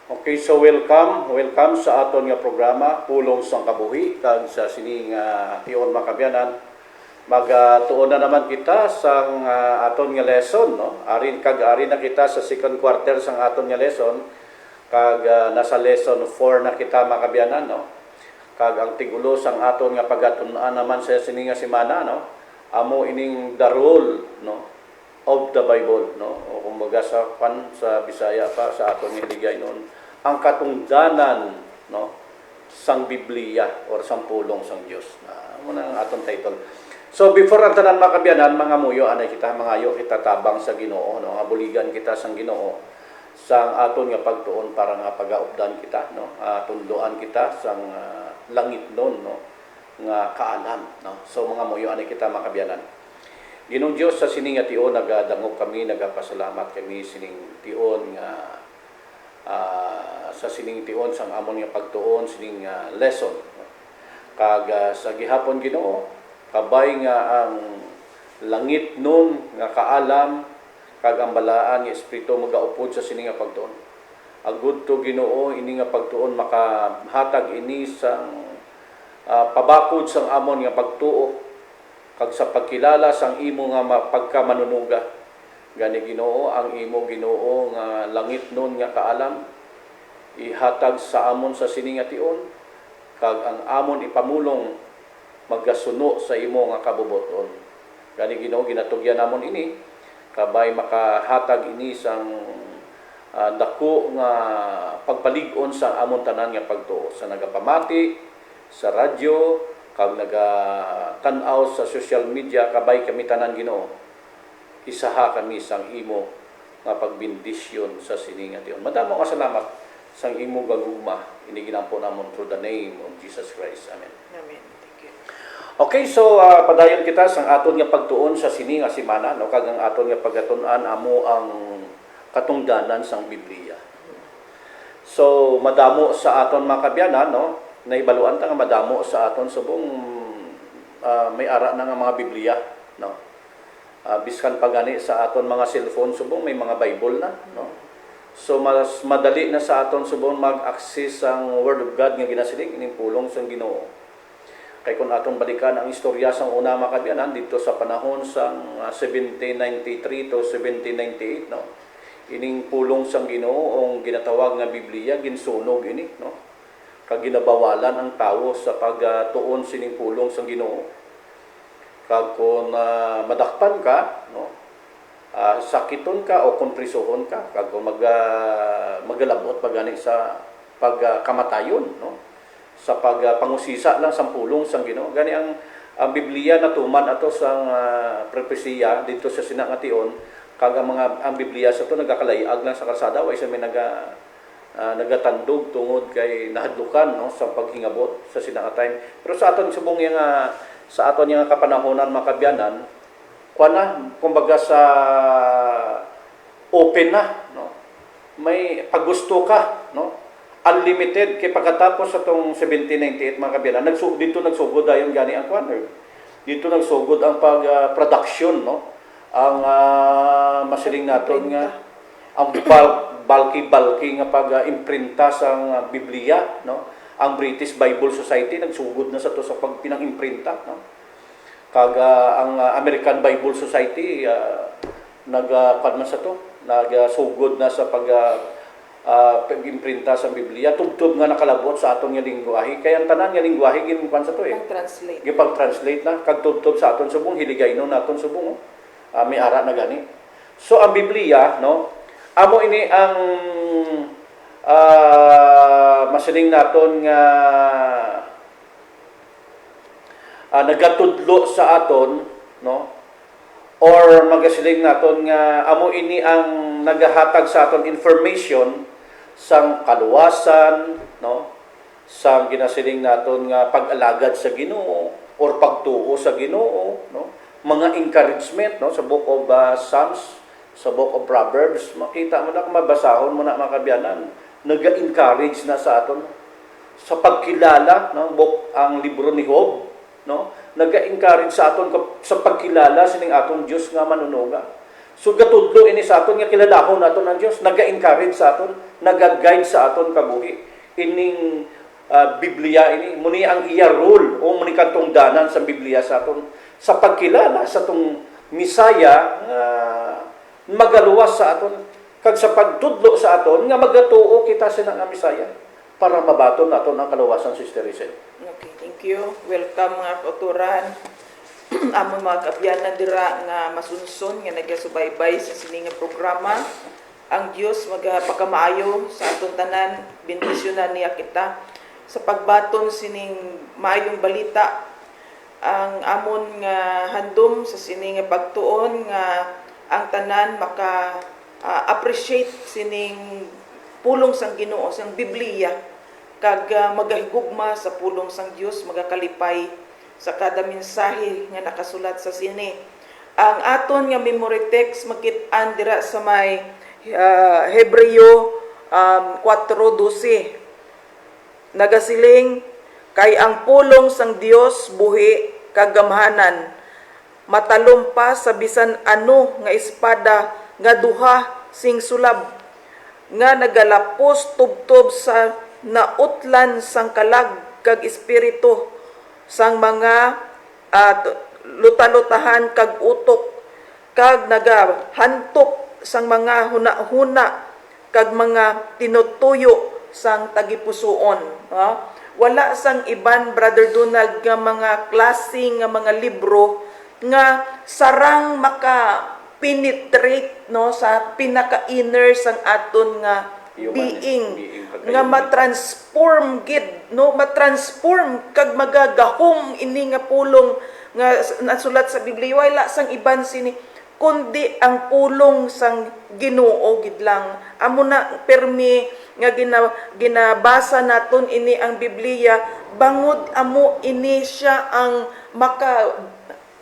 Okay, so welcome sa aton nga programa Pulong sang Kabuhi kag sa sining Tion Makabianan. Magtuon na naman kita sang aton nga lesson, no? Arin na kita sa second quarter sang aton nga lesson kag nasa lesson 4 na kita Makabianan, no? Kag ang tigulo sang aton nga pagatun-an naman sa sining nga semana, no? Amo ining the role, no, of the Bible, no? O kumbaga sa Bisaya pa sa aton nga ligay noon ang katungdanan, no, sang Biblia or sang pulong sang Dios. Muna ang atong title. So before ang tanan Makabianan, mga muyo anay kita, mangayo kita tabang sa Ginoo, no, abuligan kita sang Ginoo sang aton nga pagtuon para nga pagaupdan kita, no, tunduan kita sang langit noon, no, nga kaalam, no. So mga muyo anay kita Makabianan. Ginoong Dios sa sining nga tion nagadangog kami, nagapasalamat kami sining tion nga sa sining tion sang amon nga pagtuon sining lesson. Kag sa gihapon Ginoo kabay nga ang langit nun nga kaalam kag ang balaan nga espiritu magaupod sa sining nga pagtuon. Agud to Ginoo ini nga pagtuon makahatag ini sang pabakod sang amon nga pagtuo kag sa pagkilala sang imo nga pagkamanunuga. Gani Ginoo ang imo Ginoo nga langit nun nga kaalam ihatag sa amon sa sining nga tion kag ang amon ipamulong magasuno sa imo nga kabubuton. Gani Ginoo ginatugyan namon ini kabay makahatag ini sang dako nga pagpalig-on sa amon tanan nga pagtuo sa nagapamati sa radyo kag nagatanaw sa social media kabay kami tanan Ginoo isaha kami sang imo nga pagbindisyon sa sining nga tion. Madamo nga salamat sang imo gaguma ini ginampo namon through the name of Jesus Christ. Amen. Amen. Thank you. Okay, so padayon kita sang aton nga pagtuon sa sining nga semana, no, kag ang aton nga pagatun-an amo ang katungdanan sang Biblia. So madamo sa aton Makabianan, no, naibaluan ta nga madamo sa aton subong may ara na nga mga Biblia, no. Biskan pagani sa aton mga cellphone subong may mga Bible na, no. So mas madali na sa aton subong mag-access ang Word of God nga ginasiling ining pulong sang Ginoo. Kay kun aton balikan ang istorya sang una Makabianan dito sa panahon sang 1793 to 1798, no. Ining pulong sang Ginoo ang ginatawag nga Biblia ginsunog ini, no. Kag ginabawalan ang tawo sa pagtuon sining pulong sang Ginoo. Kag kung madakpan ka, no, sakiton ka o kontrisohon ka, kag kung magalabot pagani sa pagkamatayon, no, sa pagpangusisa lang sa pulong sang Ginoo. Gani ang Biblia natuman ato sang propesiya dito sa sinangation, kag ang Biblia sa to nagakalayag lang sa kalsada way sa may nagatandog tungod kay nahadlukan, no, sa paghingabot sa sinangatime. Pero sa aton subong nga sa aton nga kapanahonan Makabianan, kuana kumbaga sa open na, no. May paggusto ka, no. Unlimited kay pagkatapos sa tong 1798 Makabianan, dito nagsugod dayon gani ang kuan. Dito nagsugod ang production, no. Ang masiling naton nga ang bulky nga pag-imprinta sa Biblia, no. Ang British Bible Society nagsugod na sa to sa pagpinang-imprinta, no. Kag ang American Bible Society nagpadman sa to, nagsugod na sa pag-imprinta sa Biblia. Tubtob nga nakalabot sa aton nga lingwahe. Kaya ang tanan nga lingwahe ginkuan sa to Pag-translate. Gipag-translate na kag tubtob sa aton subong hiligaynon naton subong, may ara na gani. So ang Biblia, no, amo ini ang masiling naton nga nagatudlo sa aton, no, or magasiling naton nga amo ini ang nagahatag sa aton information sang kaluwasan, no, sang ginasiling naton nga pag-alagad sa Ginoo or pagtuo sa Ginoo, no, mga encouragement, no, sa book of Psalms, sa book of Proverbs. Makita mo na kung mabasahon mo na Makabianan, naga-encourage na sa aton sa pagkilala, no, ang libro ni Job, no, naga-encourage sa aton sa pagkilala sining aton Dios nga manunuga. So gatudlo ini sa aton nga kilalahon naton ang Dios, naga-encourage sa aton, naga-guide sa aton kabuhi. Ining Biblia ini muni ang iya rule o muni kantong danan sa Biblia sa aton sa pagkilala sa tong Misaya magaluwas sa aton kag sa pagtudlo sa aton nga magatuo kita sa nga Misaya para mabaton naton ang kaluwasan, Sister Rizel. Okay, thank you. Welcome mga kauturan. Among mga kaabyanan dira nga masunson nga nagasubaybay sa sining nga programa. Ang Dios magpakamaayo sa aton tanan, bendisyonan niya kita sa pagbaton sining maayong balita. Ang amon nga handom sa sining nga pagtuon nga ang tanan maka appreciate sining pulong sang Ginoo sang Biblia kag magahigugma sa pulong sang Dios, magakalipay sa kada mensahe nga nakasulat sa sini. Ang aton nga memory text makit-an dira sa may Hebreo 4:12. Nagasiling kay ang pulong sang Dios buhi kag gamhanan, matalumpa sa bisan ano nga espada nga duha sing sulab, nga nagalapos tubtob sa nautlan sang kalag kag espiritu sang mga lutalutahan kag utok, kag nagahantop sang mga huna-huna kag mga tinutuyo sang tagipusoon. Wala sang iban, Brother Donald, nga mga klaseng nga mga libro nga sarang maka-penetrate sa pinaka-inner sang aton nga being nga matransform gid matransform kag magagahom ini nga pulong nga nasulat sa Biblia. Wala sang iban sini kundi ang pulong sang Ginoo gid lang. Amo na permi nga ginabasa naton ini ang Biblia, bangod amo ini siya ang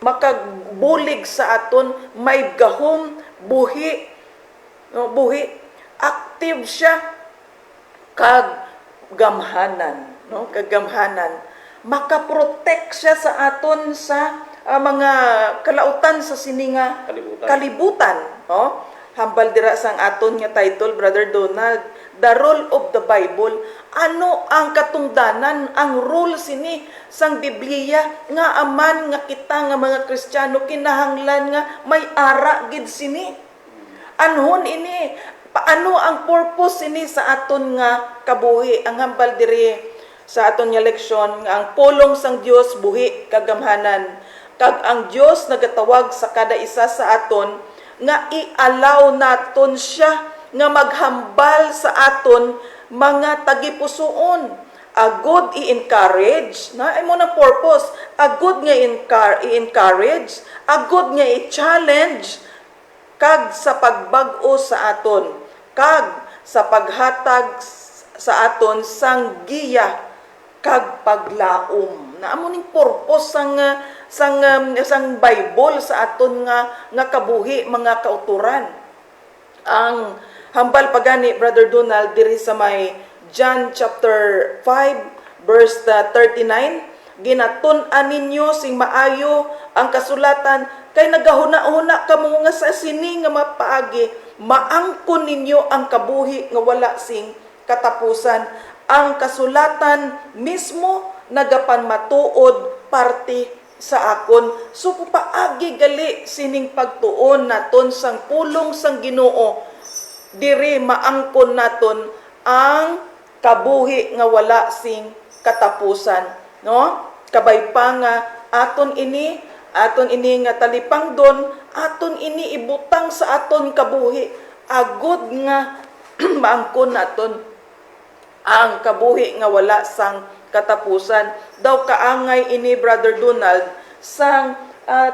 makabulig sa aton, may gahom, buhi active siya kag gamhanan, kagamhanan, makaprotect siya sa aton sa mga kalautan sa sininga kalibutan. Hambal dira sang aton nga title, Brother Donald, The Rule of the Bible. Ano ang katungdanan, ang rule sini sang Biblia nga aman nga kita nga mga Kristiyano kinahanglan nga may ara gid sini. Anhon ini, paano ang purpose ini sa aton nga kabuhi? Ang hambal diri sa aton nga leksyon nga ang pulong sang Dios buhi kagamhanan, kag ang Dios nagatawag sa kada isa sa aton nga i-allow naton siya nga maghambal sa aton mga tagipusoon. Agud i-encourage, imo na purpose, agud nga i-encourage, agud nga i-challenge, kag sa pagbag-o sa aton, kag sa paghatag sa aton sang giya kag paglaom. Na amo ning purpose sang Bible sa aton nga kabuhi, mga kauturan. Ang hambal pagani, Brother Donald, diri sa may John chapter 5 verse 39, ginatun-an ninyo sing maayo ang kasulatan kay nagahuna-huna kamo nga sa sini nga mapaagi, maangkon ninyo ang kabuhi nga wala sing katapusan. Ang kasulatan mismo nagapan matuod parte sa akon. So paagi gali sining pagtuon naton sang pulong sang Ginoo, diri maangkon naton ang kabuhi nga wala sing katapusan. Kabay pa nga aton ini nga talipangdon, aton ini ibutang sa aton kabuhi, agud nga maangkon naton ang kabuhi nga wala sang katapusan. Daw kaangay ini, Brother Donald, sang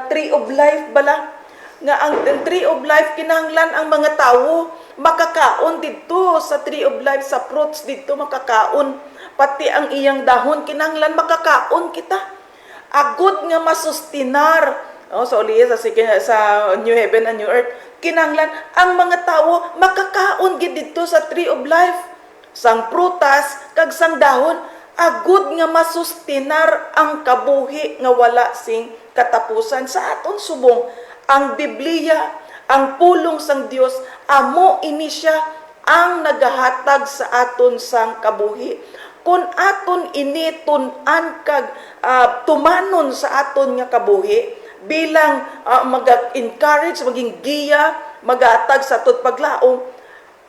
Tree of Life bala, nga ang Tree of Life kinahanglan ang mga tawo makakaon dito sa Tree of Life, sa fruits dito makakaon, pati ang iyang dahon kinahanglan makakaon kita. Agud nga masustinar sa uliya sa New Heaven and New Earth, kinahanglan ang mga tawo makakaon gid dito sa Tree of Life, sang prutas kag sang dahon, agud nga masustinar ang kabuhi nga wala sing katapusan. Sa aton subong ang Biblia, Ang pulong sang Dios amo ini siya ang nagahatag sa aton sang kabuhi. Kung aton ini tun-an kag tumanon sa aton nga kabuhi bilang mag-encourage, maging giya, magatag sa aton paglaom,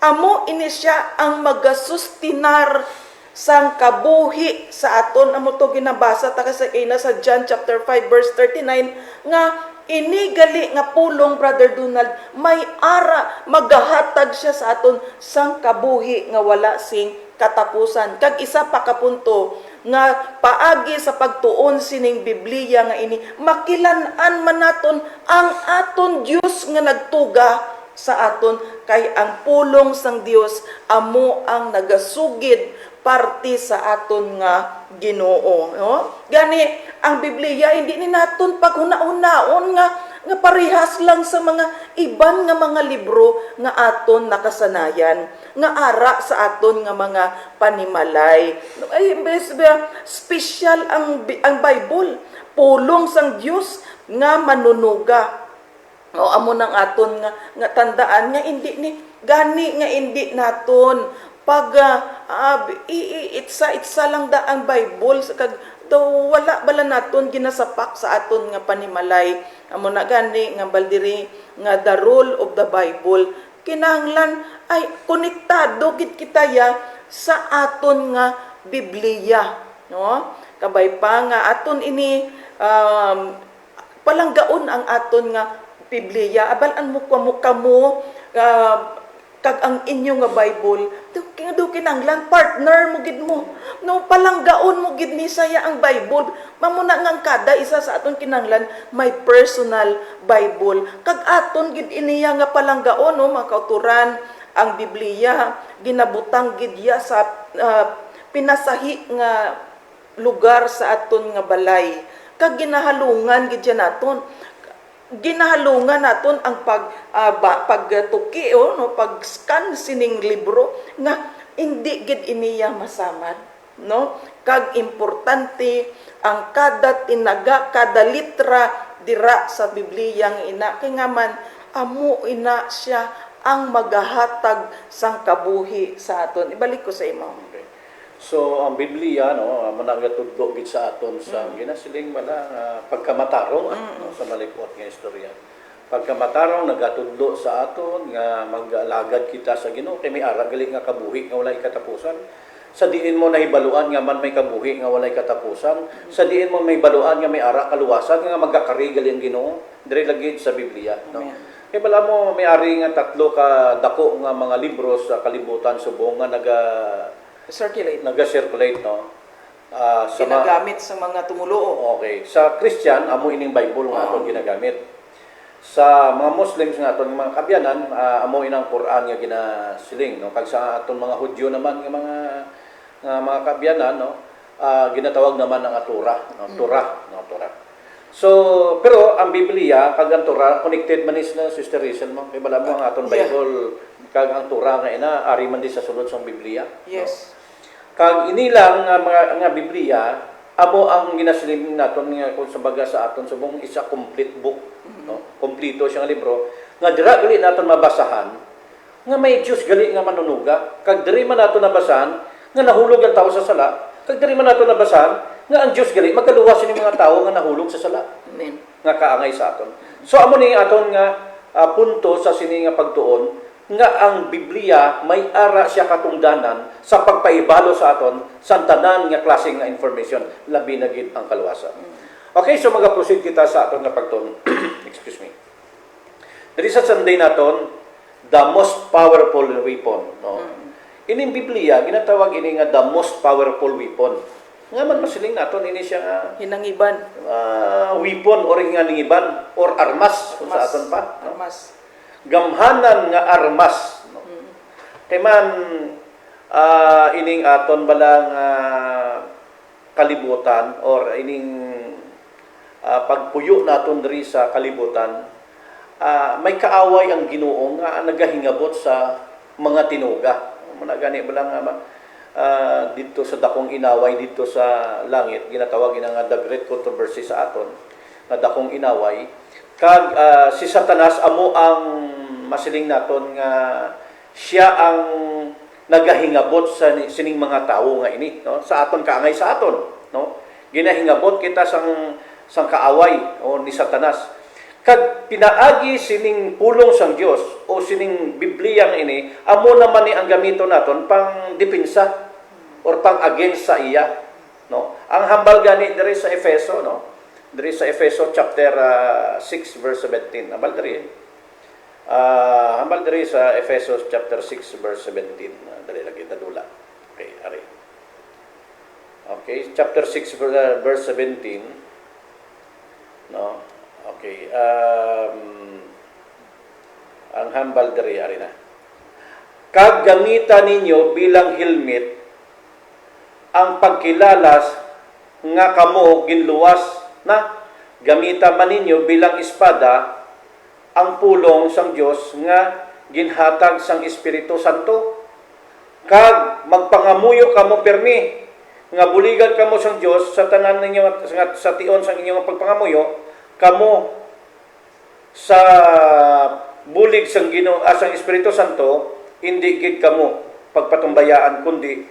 amo ini siya ang magasustinar sang kabuhi sa aton. Amo to ginabasa ta sa ina sa John chapter 5 verse 39 nga inigali nga pulong, Brother Donald, may ara magahatag siya sa aton sang kabuhi nga wala sing katapusan. Kag isa pa ka punto nga paagi sa pagtuon sining Biblia nga ini, makilan-an man naton ang aton Dios nga nagtuga sa aton, kay ang pulong sang Dios amo ang nagasugid parte sa aton nga Ginoo, no? Gani ang Biblia hindi ni naton paghuna-hunaon nga parehas lang sa mga iban nga mga libro nga aton nakasanayan, nga ara sa aton nga mga panimalay. Ay special ang Bible, pulong sang Dios nga manunuga. O amo nang aton nga tandaan nga hindi ni gani nga hindi naton pag itsa lang da ang Bible kag daw wala bala naton ginasapak sa aton nga panimalay. Amo na gani nga baldiri nga the rule of the Bible kinahanglan ay konektado gid kita ya sa aton nga Biblia, no? Kabay pa nga aton ini palanggaon ang aton nga Biblia. Abalan mo kamo kag ang inyo nga Bible, do kinanglan partner mo gid mo. No, palanggaon mo gid ni saya ang Bible. Mamuna nga kada isa sa aton kinanglan may personal Bible. Kag aton gid iniya nga palanggaon, no, mga kauturan, ang Biblia ginabutang gid ya sa pinasahi nga lugar sa aton nga balay. Kag ginahalungan gid ya naton. Ginahalungan naton ang pagtuki no, pag-scan sining libro nga hindi gid iniya masamad, no? Kag importante ang kada tinaga, kada litra dira sa Biblia nga ina kay nga man amo ina siya ang magahatag sang kabuhi sa aton. Ibalik ko sa imo. Okay. So ang Biblia no managatudlo gid sa aton sa ginasiling mala pagkamatarong no, sa malipot nga istorya. Pagkamatarong nagatudlo sa aton nga mag-alagad kita sa Ginoo kay may ara gali nga kabuhi nga walay katapusan. Sa diin mo nahibaluan nga man may kabuhi nga walay katapusan, sa diin mo may baluan nga may ara kaluwasan nga magakari gali ang Ginoo, dire lagi sa Biblia, no. Kay bala mo may ari nga tatlo ka dako nga mga libro sa kalibutan subong nga naga-circulate, no? Ginagamit sa mga tumuluo. Okay. Sa Christian, amo ining Bible nga aton ginagamit. Sa mga Muslims nga aton mga kabyanan, amo inang Quran nga ginasiling, no? Kag sa aton mga Hudyo naman nga mga kabyanan, no? Ginatawag naman ang Torah, no? Torah. So, pero ang Biblia kag ang Torah connected man is na Sister Rizal mo. Kay bala mo ang aton Bible kag ang Torah nga ina ari man di sa sulod sa Biblia. Yes. No? Kag inilang nga Biblia amo ang ginasiling naton nga kung sabaga sa aton subong isa complete book, no? Kompleto siya nga libro nga dira gali naton mabasahan nga may Dios gali nga manunuga kag diri man naton nabasahan nga nahulog ang tao sa sala kag diri man naton nabasahan nga ang Dios gali magkaluwas ni mga tao nga nahulog sa sala. Amen. Nga kaangay sa aton. So amo ni aton nga punto sa sini nga pagtuon nga ang Biblia may ara siya katungdanan sa pagpaibalo sa aton sa tanan nga klase nga information labi na gid ang kaluwasan. Okay, so magaproceed kita sa aton nga pagtuon. Excuse me. Diri sa Sunday naton, the most powerful weapon, no. Ining Biblia ginatawag ini nga the most powerful weapon. Nga man masiling naton ini siya nga Hinangiban. weapon or nga ningiban or armas kung sa aton pa, no? Armas. Gamhanan nga armas, no? Kay man ining aton balang kalibutan or ining pagpuyo naton diri sa kalibutan, may kaaway ang Ginoo nga nagahingabot sa mga tinuga. Muna gani balang dito sa dakong inaway dito sa langit ginatawag ina nga the great controversy sa aton nga dakong inaway Kag si Satanas amo ang masiling naton nga siya ang nagahingabot sa sining mga tawo nga ini, no? Sa aton kaangay sa aton, no? Ginahingabot kita sang kaaway o ni Satanas. Kag pinaagi sining pulong sang Dios o sining Biblia ini, amo naman ni ang gamito naton pang depensa or pang against sa iya, no? Ang hambal gani diri sa Efeso, no? Diri sa Efeso chapter 6 verse 17. Hambal diri sa Efeso chapter 6 verse 17. Dali lagi dadula. Okay, ari. Okay, chapter 6 verse 17. No. Okay. Ang hambal diri ari na. Kag gamitan ninyo bilang helmet ang pagkilalas nga kamo ginluwas na gamita man ninyo bilang espada ang pulong sang Dios nga ginhatag sang Espiritu Santo. Kag magpangamuyo kamo permi nga buligan kamo sang Dios sa tanan ninyo sa tion sang inyong pagpangamuyo kamo sa bulig sang Ginoo sang Espiritu Santo, hindi gid kamo pagpatumbayaan kundi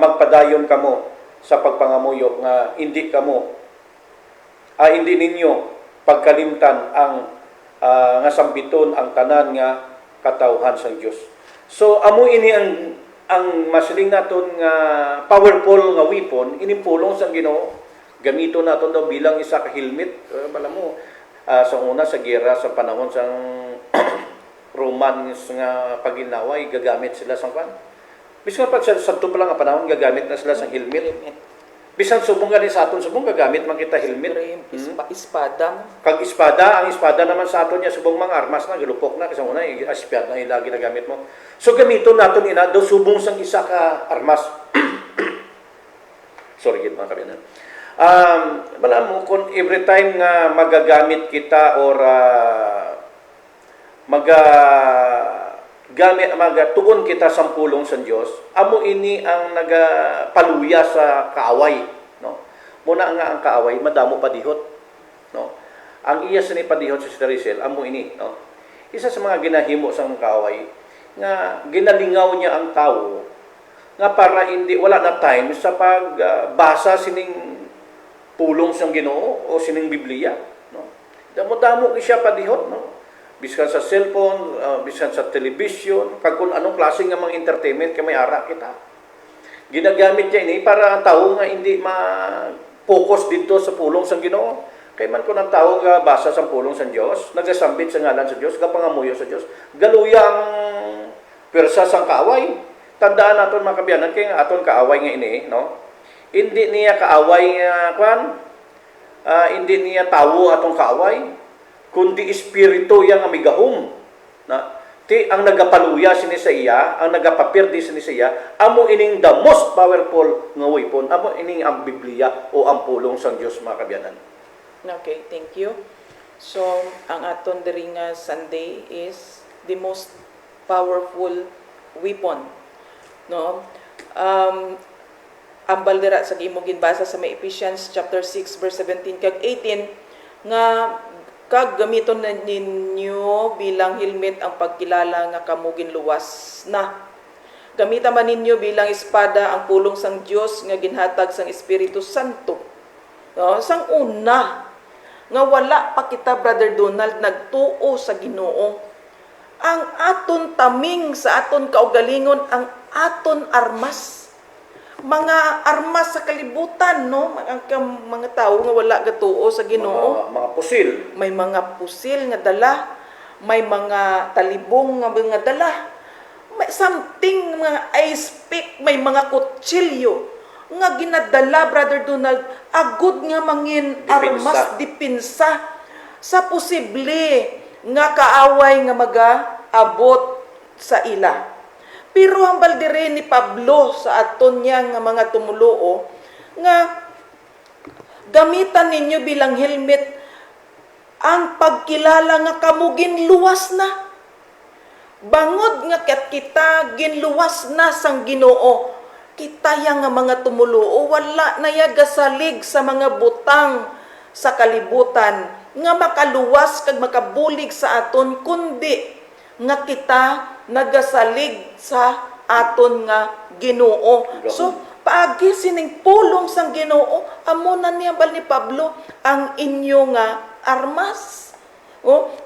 magpadayon kamo sa pagpangamuyo nga hindi ninyo pagkalimtan ang nga sambiton ang tanan nga katawhan sang Dios. So amo ini ang masiling naton nga powerful nga weapon inimpulong sang Ginoo. Gamito naton daw bilang isa ka helmet. Bala mo sa una sa gera sa panahon sang Romans nga paginaway gagamit sila sang kan. Bisan pa sa santo pa lang nga panahon gagamit na sila sang helmet. Bisan subong ganin sa aton subong gagamit man kita helmet. Espada. Kag espada, ang espada naman sa aton niya subong mga armas na gilupok na kasi una espada na ilagi na gamit mo. So gamiton naton ina do subong sang isa ka armas. Sorry gid mga kabinan. Bala mo kung every time nga magagamit kita or magatuon kita sa pulong sa Dios, amo ini ang nagapaluya sa kaaway, no? Muna nga ang kaaway madamo padihot, no? Ang iya sa ni padihot sa Rizal, amo ini, no? Isa sa mga ginahimo sa kaaway nga ginalingaw niya ang tao nga para hindi wala na time sa pagbasa sining pulong sang Ginoo o sining Biblia, no? Damo-damo siya padihot, no? Bisan sa cellphone, bisan sa television, kag kung anong klase nga mga entertainment kay may ara kita. Ginagamit niya ini para ang tao nga hindi ma-focus dito sa pulong sang Ginoo. Kay man kun ang tao nga basa sa pulong sang Dios, nagasambit sa ngalan sa Dios, gapangamuyo sa Dios, galuya ang persa sang kaaway. Tandaan naton mga kabiyanan kay aton kaaway nga ini, no? Hindi niya kaaway hindi niya tawo atong kaaway, kundi espiritu yang amigahom na ti ang nagapaluya sini sa iya, ang nagapapirdi sini sa iya, amo ining the most powerful nga weapon, amo ining ang Biblia o ang pulong sang Dios mga kabiyanan. Okay, thank you. So ang aton diri nga Sunday is the most powerful weapon, no? Ambal dira sa imo ginbasa sa may Ephesians chapter 6 verse 17 kag 18 nga kag gamiton na ninyo bilang helmet ang pagkilala nga kamo ginluwas na. Gamitan man ninyo bilang espada ang pulong sang Dios nga ginhatag sang Espiritu Santo. No, sang una nga wala pa kita Brother Donald nagtuo sa Ginoo. Ang aton taming sa aton kaugalingon ang aton armas. Mga armas sa kalibutan, no? Mga tao nga wala gatuo sa Ginoo. Mga pusil. May mga pusil nga dala, may mga talibong nga mga dala, may something mga ice pick, may mga kutsilyo nga ginadala Brother Donald, agud nga mangin armas depensa sa posible nga kaaway nga mag-abot sa ila. Pero ang baldire ni Pablo sa aton niya nga mga tumuluo, nga gamitan ninyo bilang helmet ang pagkilala nga kamo ginluwas na. Bangod nga ket kita ginluwas na sang Ginoo. Kita yang nga mga tumuluo, wala na ya gasalig sa mga butang sa kalibutan nga makaluwas kag makabulig sa aton, kundi nga kita nagasalig sa aton nga Ginoo. So paagi sining pulong sang Ginoo, amo na niya bal ni Pablo ang inyo nga armas.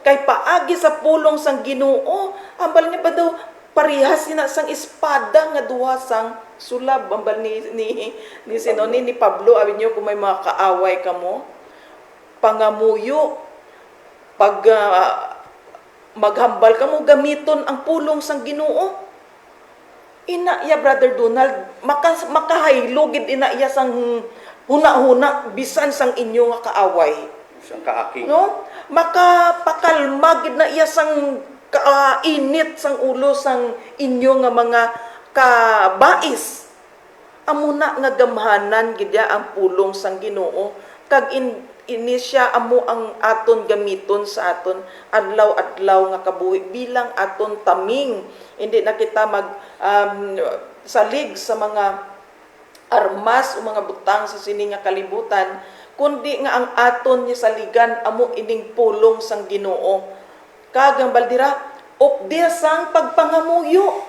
Kay paagi sa pulong sang Ginoo, ambal ni ba daw parihas sina sang espada nga duha sang sulab, ambal ni Pablo, abi niyo kung may mga kaaway kamo, pangamuyo, pag maghambal kamo, gamiton ang pulong sang Ginoo. Ina ya Brother Donald, makahaylogid ina iya sang huna-huna bisan sang inyo nga kaaway. Sang kaaking. No? Makapakalmagid na iya sang kainit sang ulo sang inyo nga mga kabais. Amuna nga gamhanan gidya ang pulong sang Ginoo, kag ini siya amo ang aton gamiton sa aton adlaw-adlaw nga kabuhi bilang aton taming. Hindi na kita salig sa mga armas o mga butang sa sini nga kalibutan, kundi nga ang aton ni saligan amo ining pulong sang Ginoo. Kag ang baldira opdi sang pagpangamuyo,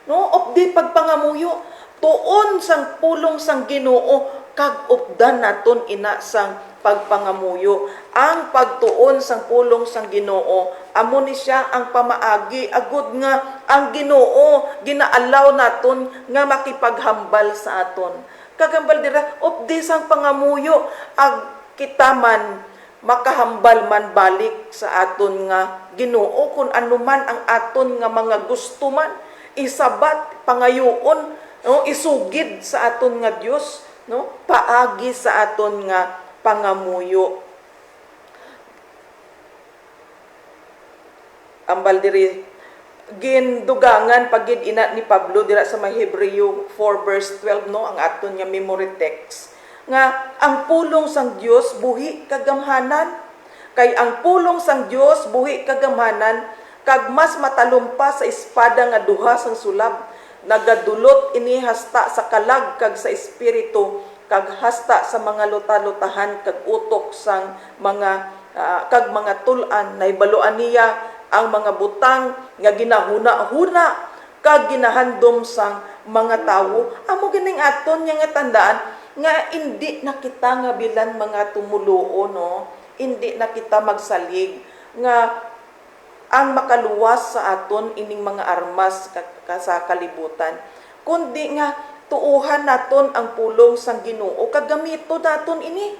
no? Opdi pagpangamuyo tuon sang pulong sang Ginoo, kag updan naton ina sang pagpangamuyo. Ang pagtuon sang pulong sang Ginoo, amo ni siya ang pamaagi agud nga ang Ginoo ginaalaw naton nga makipaghambal sa aton. Kagambal dira updi sang pangamuyo, ag kita man makahambal man balik sa aton nga Ginoo kung anuman ang aton nga mga gusto man isabat pangayoon, no? Isugid sa aton nga Dios, no? Paagi sa aton nga pangamuyo. Ambal diri gindugangan pagid ina ni Pablo dira sa Hebreo 4 verse 12, no, ang aton nga memory text nga ang pulong sang Dios buhi kagamhanan, kay ang pulong sang Dios buhi kagamhanan kag mas matalumpa sa espada nga duha sang sulab, nagadulot ini hasta sa kalag kag sa espiritu, kag hasta sa mga luta-lutahan kag utok sang mga kag mga tulan, nahibaluan niya ang mga butang nga ginahuna-huna kag ginahandom sang mga tawo. Amo gining aton nga tandaan nga hindi na kita nga bilan mga tumuluo, no? Hindi na kita magsalig nga ang makaluwas sa aton ining mga armas sa kalibutan, kundi nga tuuhan naton ang pulong sang Ginoo kag gamito naton ini,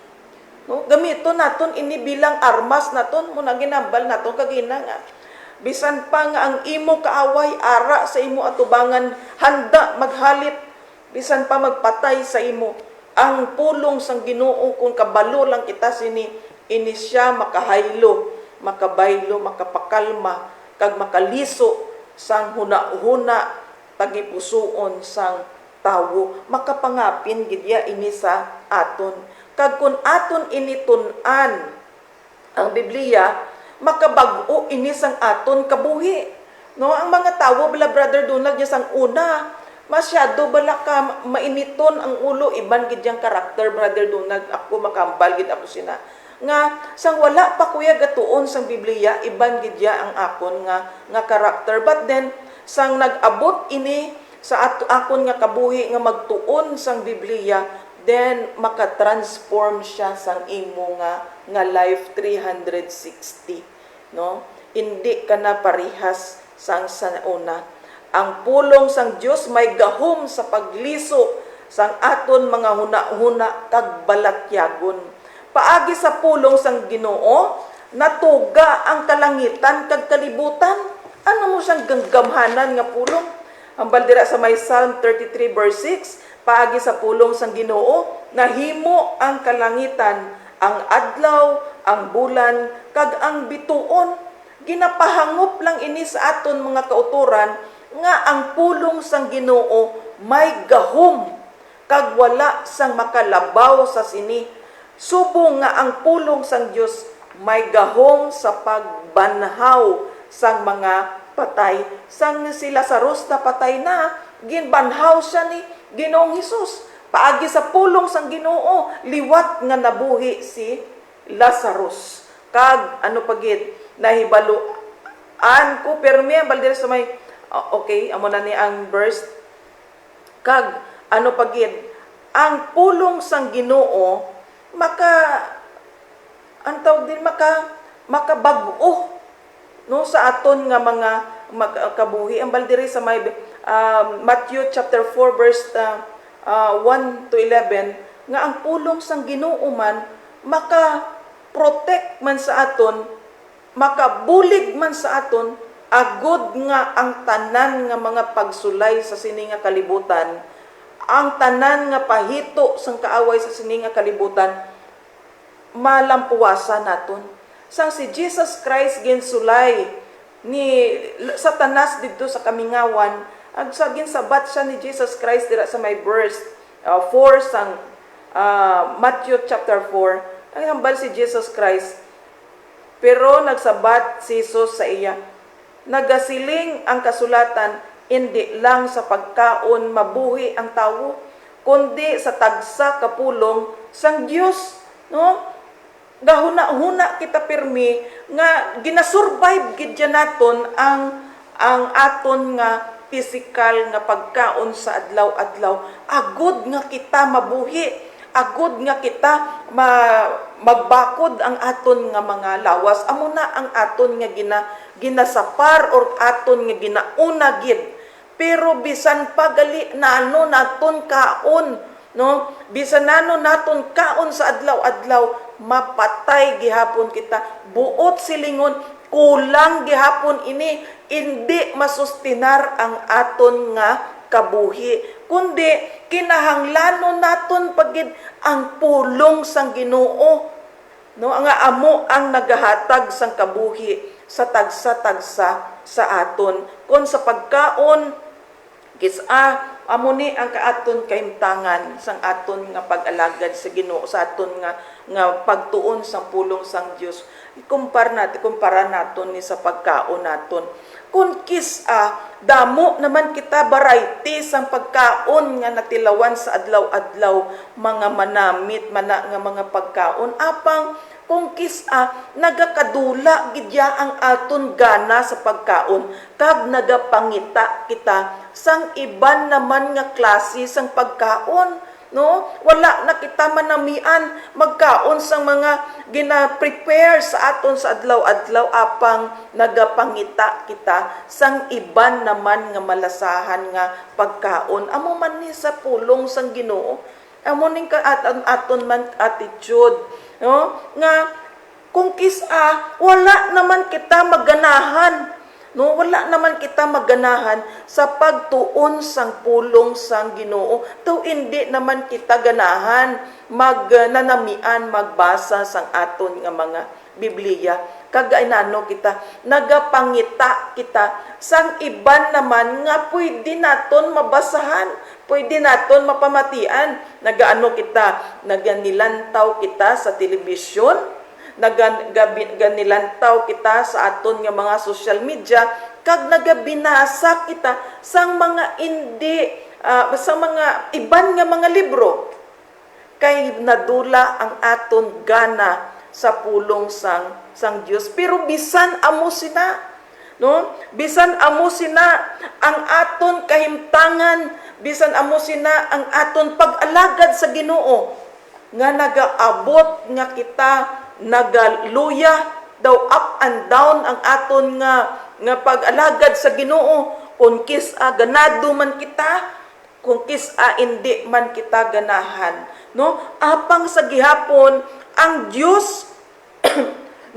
no? Gamito naton ini bilang armas naton mo na ginambal naton kag ina nga bisan pa nga ang imo kaaway ara sa imo atubangan handa maghalit, bisan pa magpatay sa imo, ang pulong sang Ginoo kung kabalo lang kita sini, ini siya makahaylo, makabaylo, makapakalma kag makaliso sang huna-huna tagipusoon sang tawo, makapangapin gidya ini sa aton. Kag kun aton initun-an ang Biblia, makabag-o ini sang aton kabuhi, no? Ang mga tawo bala Brother Donald niya sang una masyado bala ka mainiton ang ulo, iban gid yang karakter Brother Donald. Ako makambal gid ako sina nga sang wala pa kuya gatuon sang Biblia, iban gid ang akon nga karakter. But then sang nag-abot ini sa akon nga kabuhi nga magtuon sang Biblia, then makatransform siya sang imo nga life 360, no? Hindi ka na parihas sang una. Ang pulong sang Dios may gahom sa pagliso sang aton mga huna-huna kag balatyagon. Paagi sa pulong sang Ginoo, natuga ang kalangitan kag kalibutan. Ano mo siyang ganggamhanan nga pulong? Ang baldira sa may Psalm 33 verse 6, paagi sa pulong sang Ginoo, nahimo ang kalangitan, ang adlaw, ang bulan, kag ang bituon. Ginapahangop lang ini sa aton mga kauturan nga ang pulong sang Ginoo may gahom, kag wala sang makalabaw sa sini. Subong nga ang pulong sang Dios may gahom sa pagbanhaw sang mga patay. Sang si Lazarus na patay na, ginbanhaw siya ni Ginoong Hesus. Paagi sa pulong sang Ginoo, liwat nga nabuhi si Lazarus. kag ano pagid nahibaluan ko pero may baldir sa may okay amo na ni ang verse kag ano pagid ang pulong sang Ginoo ang tawag din makabag-o no sa aton nga mga kabuhi ang baldiri sa may Matthew chapter 4 verse 1 to 11 nga ang pulong sang Ginoo man maka-protect man sa aton makabulig man sa aton agud nga ang tanan nga mga pagsulay sa sini nga kalibutan ang tanan nga pahito sang kaaway sa sini nga kalibutan malampuwasan naton sang si Jesus Christ ginsulay ni Satanas didto sa kamingawan ag sa ginsabat siya ni Jesus Christ dira sa may verse 4 sang Matthew chapter 4 ang hambal si Jesus Christ pero nagsabat si Jesus sa iya nagasiling ang kasulatan hindi lang sa pagkaon mabuhi ang tawo kundi sa tagsa kapulong sang Dios no gahuna-huna kita pirmi nga ginasurvive gid naton ang aton nga physical nga pagkaon sa adlaw-adlaw agud nga kita mabuhi agud nga kita magbakod ang aton nga mga lawas amo na ang aton nga ginasapar or aton nga ginauna gid pero bisan pagali nano naton kaon no bisan nano naton kaon sa adlaw-adlaw mapatay gihapon kita buot silingon kulang gihapon ini hindi masustinar ang aton nga kabuhi kundi kinahanglanon naton pagid ang pulong sang Ginoo no nga amo ang nagahatag sang kabuhi sa tagsa-tagsa sa aton kon sa pagkaon amo ni ang kaaton kahimtangan sang aton nga pag-alagad sa Ginoo sa aton nga pagtuon sang pulong sang Dios kumpara naton ni sa pagkaon naton kun damo naman kita variety sang pagkaon nga natilawan sa adlaw-adlaw mga manamit nga mga pagkaon apang kung nagakadula gidya ang aton gana sa pagkaon kag nagapangita kita sang iban naman nga klase sang pagkaon no wala na kita manamian magkaon sang mga gina-prepare sa aton sa adlaw-adlaw apang nagapangita kita sang iban naman nga malasahan nga pagkaon amo man ni sa pulong sang Ginoo amo ning aton man attitude no nga kung wala naman kita maganahan no wala naman kita maganahan sa pagtuon sang pulong sang Ginoo to hindi naman kita ganahan magnanamian magbasa sang aton nga mga Biblia kagainano kita nagapangita kita sang iban naman nga pwede naton mabasahan pwede naton mapamatian nagaano kita naganilantaw kita sa telebisyon naganilantaw kita sa aton nga mga social media kag nagabinasa kita sang mga sa mga iban nga mga libro kay nadula ang aton gana sa pulong sang Dios pero bisan amo sina no bisan amo sina ang aton kahimtangan bisan amo sina ang aton pag-alagad sa Ginoo nga nagaabot nga kita nagaluya daw up and down ang aton nga pag-alagad sa Ginoo kung ganado man kita kung hindi man kita ganahan no apang sa gihapon ang Dios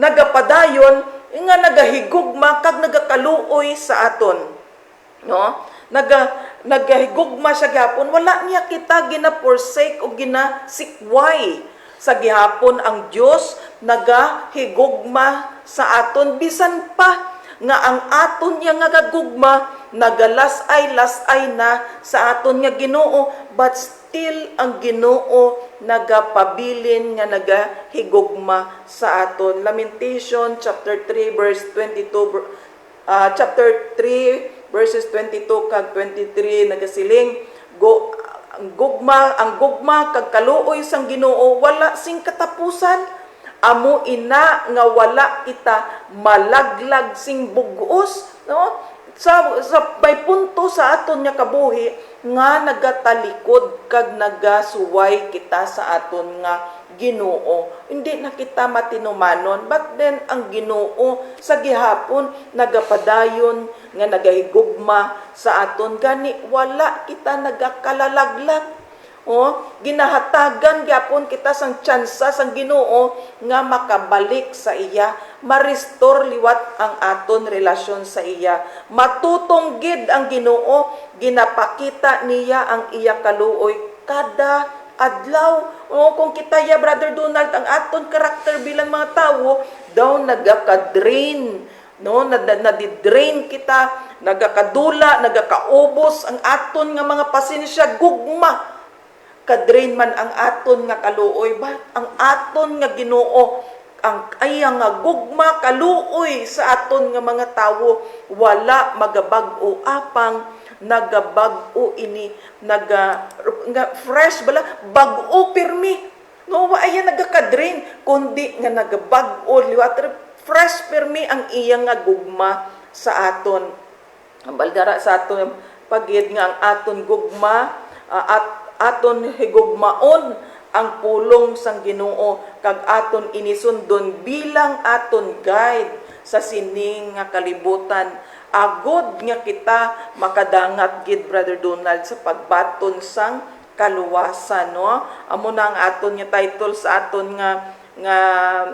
nagapadayon nga nagahigugma kag nagakaluoy sa aton no nagahigugma siya gihapon wala niya kita gina-forsake o ginasikway sa gihapon ang Dios nagahigugma sa aton bisan pa nga ang aton niya nga gagugma nagalasay na sa aton nga Ginoo but still ang Ginoo nagapabilin nga nagahigugma sa aton Lamentation chapter 3 verse 22 chapter 3 verses 22 kag 23 nagasiling ang gugma kag kaluoy sang Ginoo wala sing katapusan amo ina nga wala kita malaglag sing bugos, no? Sa may punto sa aton nga kabuhi nga nagatalikod kag nagasuway kita sa aton nga Ginoo. Hindi na kita matinumanon, but then ang Ginoo sa gihapon nagapadayon nga nagahigugma sa aton gani wala kita nagakalalaglag. Ginahatagan gyapon kita sang tsansa sang Ginoo nga makabalik sa iya, ma-restore liwat ang aton relasyon sa iya. Matutong gid ang Ginoo, ginapakita niya ang iya kaluoy kada adlaw. Kung kita ya, Brother Donald, ang aton karakter bilang mga tao, daw nagaka-drain, no? Nadidrain kita, nagakadula, nagakaubos ang aton nga mga pasensya, gugma. Kadrain man ang aton nga kaluoy, but ang aton nga Ginoo, ang ayang nga gugma kaluoy sa aton nga mga tawo, wala magabag-o apang nagabag-o ini nga fresh bala bag-o pirmi, no, wa ayan nagaka-drain kundi nga nagabag-o liwat fresh pirmi ang iyang nga gugma sa aton. Ang baldara sa aton pagid nga ang aton gugma at aton higugmaon ang pulong sang Ginoo kag aton inisundon bilang aton guide sa sining nga kalibutan. Agod nga kita makadangat gid, Brother Donald, sa pagbaton sang kaluwasan, no? Amo na ang aton nga title sa aton nga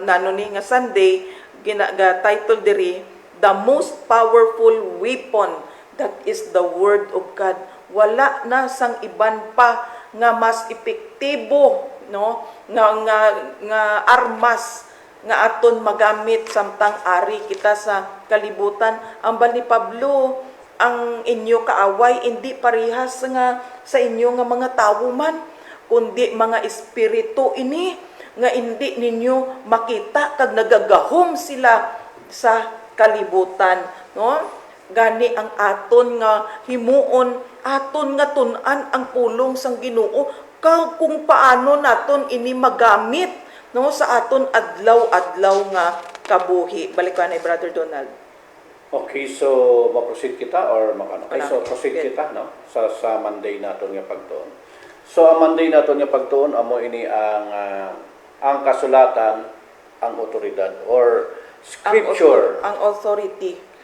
nanoni nga Sunday, ginaga title diri, the most powerful weapon, that is the word of God. Wala na sang iban pa nga mas epektibo, no, nga armas nga aton magamit samtang ari kita sa kalibutan. Ang bal ni Pablo, ang inyo kaaway hindi parehas nga sa inyo nga mga tawo man, kundi mga espiritu ini nga hindi ninyo makita kag nagagahom sila sa kalibutan, no? Gani ang aton nga himuon, aton nga tun-an ang pulong sang Ginoo kung paano naton ini magamit, no, sa aton adlaw-adlaw nga kabuhi. Balik ka na, Brother Donald. Okay, so ma-proceed kita or makano? Okay, so proceed kita, no? Sa Monday naton nga pagtuon. So ang Monday naton nga pagtuon amo ini ang kasulatan, ang otoridad or scripture, ang authority.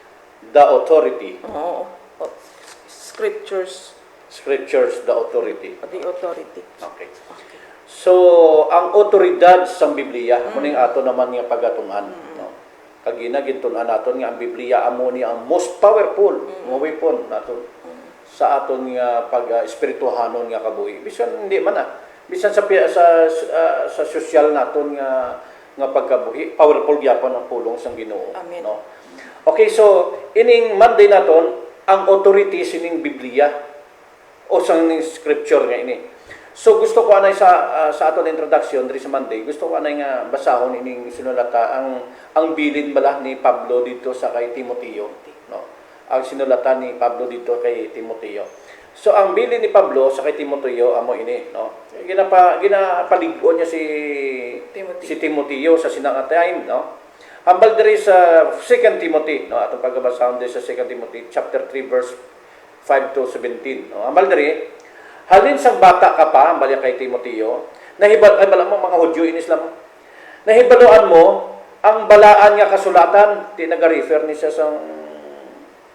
The authority. Oo. Scriptures. Scriptures, the authority. The authority. Okay. So, ang otoridad sa Biblia, muning ato naman nga pagatungan, no? Kagina gintunan naton nga ang Biblia amo ni ang most powerful nga weapon naton sa aton nga pag-espirituhanon nga kabuhi. Bisan hindi man bisan sa social naton nga pagkabuhi, powerful gyapon ang pulong sang Ginoo, Amen. no? Okay, so ining Monday naton ang authority sining Biblia o sa scripture nga ini. So gusto ko anay sa aton introduction diri sa Monday, gusto ko anay nga basahon ining sinulata ang bilin bala ni Pablo dito sa kay Timoteo, no? Ang sinulatan ni Pablo dito kay Timoteo. So ang bilin ni Pablo sa kay Timoteo amo ini, no? Ginapaligon niya si Timoteo sa sinang time, no? Hambal diri sa 2 Timothy, no? Atong pagbasahon diri sa 2 Timothy chapter 3 verse 5 to 17, no? Hambal diri, halin sang bata ka pa, hambal kay Timoteo, nahibal mo mga Hudyo in Islam. Nahibaluan mo ang balaan nga kasulatan, ti naga-refer ni siya sang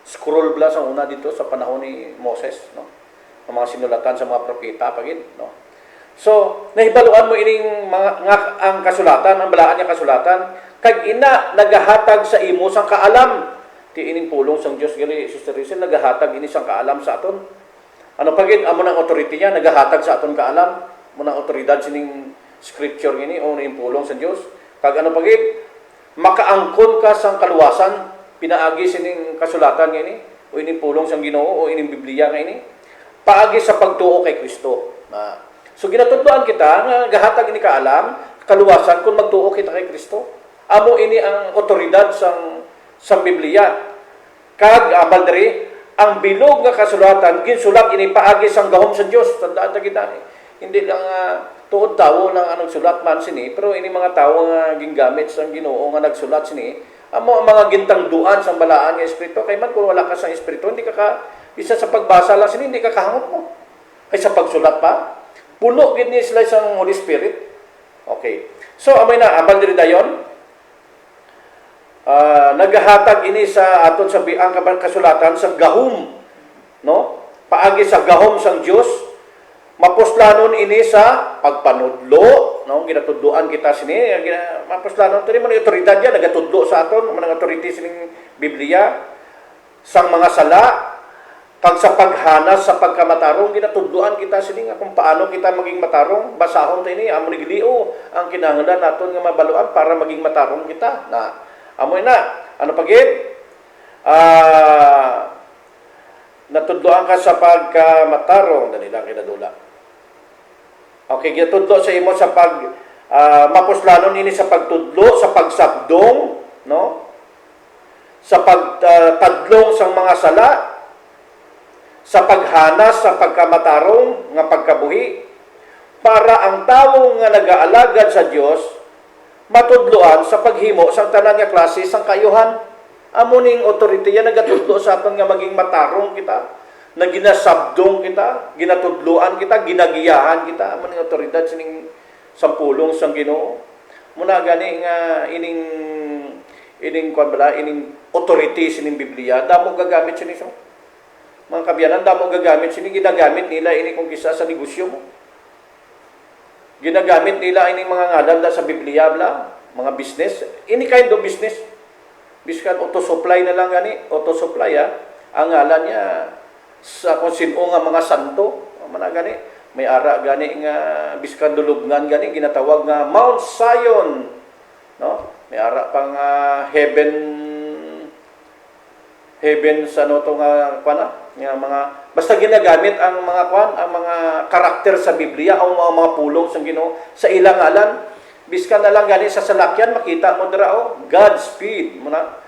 scroll bla sa una dito sa panahon ni Moses, no? Ang mga sinulatan sa mga propeta pagid, no? So, nahibaluan mo ining ang kasulatan, ang balaan nga kasulatan, kag ina nagahatag sa imo sang kaalam. Ti ining pulong sang Dios gali Sister Rizal nagahatag ini sang kaalam sa aton. Ano pagid amo nang authority niya nagahatag sa aton kaalam, mo nang otoridad sining scripture ini o ning pulong sa Dios. Kag ano pagid makaangkon ka sang kaluwasan pinaagi sining kasulatan nga ini o ining pulong sang Ginoo o ining Biblia nga ini paagi sa pagtuo kay Kristo. So ginatudloan kita nga gahatag ini kaalam, kaluwasan kung magtuo kita kay Kristo. Amo ini ang otoridad sang Biblia. Kag ambal diri ang bilog nga kasulatan ginsulat ini paagi sang gahom sa Dios. Tandaan ta kita. Hindi lang tuod tawo lang ang nagsulat man sini, pero ini mga tawo nga gingamit sang Ginoo nga nagsulat sini, amo ang mga gintangduan sang balaan nga espiritu kay man kung wala ka sang espiritu hindi ka isa sa pagbasa lang sini hindi ka kahangot mo. Kay sa pagsulat pa, puno gid ni sila sang Holy Spirit. Okay. So amay na ambal diri dayon. Naghahatag ini sa aton sa biang kasulatan sa gahom, no? Paagi sa gahom sang Dios, mapuslanon ini sa pagpanudlo, no? Ginatudloan kita sini, mapuslanon tani man otoridad ya nagatudlo sa aton, mga authority sining Biblia sang mga sala kag sa paghanas sa pagkamatarong ginatudloan kita sini nga kung paano kita maging matarong. Basahon ta ini amo ni giliw ang kinahanglan naton nga mabaluan para maging matarong kita. Na amoy na, ano pagid? Natudloan ka sa pagkamatarong, dali lang kinadula. Okay, gitudlo sa imo sa pag mapuslanon ini sa pagtudlo, sa pagsabdong, no? Sa pagtadlong sang mga sala, sa paghanas sa pagkamatarong nga pagkabuhi, para ang tawo nga nagaalagad sa Dios matudloan sa paghimo sa tanan nga klase sang kayuhan. Amo ning authority yan nagatudlo sa aton nga maging matarong kita, na ginasabdong kita, ginatudloan kita, ginagiyahan kita. Amo ning otoridad sining sampulong sang Ginoo. Muna gani nga ining kwan bala, ining authority sining Biblia, damo gagamit sini so. Mga kabyanan, damo gagamit sini, ginagamit nila ini kung kisa sa negosyo mo. Ginagamit nila ining mga ngalan sa Biblia bla, mga business. Ini kind of business. Biskan auto-supply na lang gani, auto-supply ang ngalan niya sa kung sino nga mga santo. Mana gani, may ara gani nga biskan dulubngan gani ginatawag nga Mount Zion, no? May ara pang heaven sa no to nga kuan nga mga basta ginagamit ang mga kwan, ang mga karakter sa Biblia o mga pulong sa Ginoo sa ilang ngalan. Biskan na lang gani sa salakyan makita mo dira Godspeed muna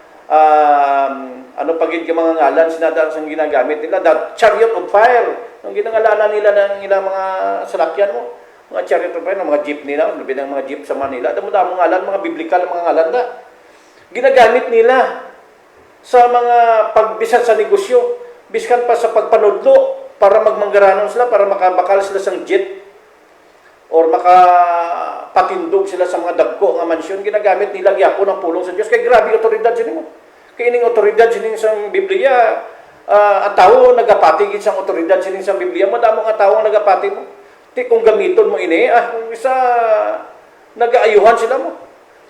ano pagid yung mga ngalan sinadang sang ginagamit nila, the chariot of fire ang ginangalanan nila ng ilang mga salakyan mo, mga chariot of fire, mga jeep nila, labi ng mga jeep sa Manila, damo-damo ngalan, mga biblical mga ngalan da ginagamit nila sa mga pagbisan sa negosyo. Biskan pa sa pagpanudlo para magmanggaranon sila, para makabakal sila sa jet or makapatindog sila sa mga dagko nga mansyon, ginagamit nila gyapon ang pulong sa Dios. Kay grabe otoridad sini mo. Kay ining otoridad sini sa Biblia, ang tao nagapatigid sa otoridad sini sa Biblia, madamo nga tawo nga nagapati mo. Ti kung gamiton mo ini, kung isa nagaayuhan sila mo.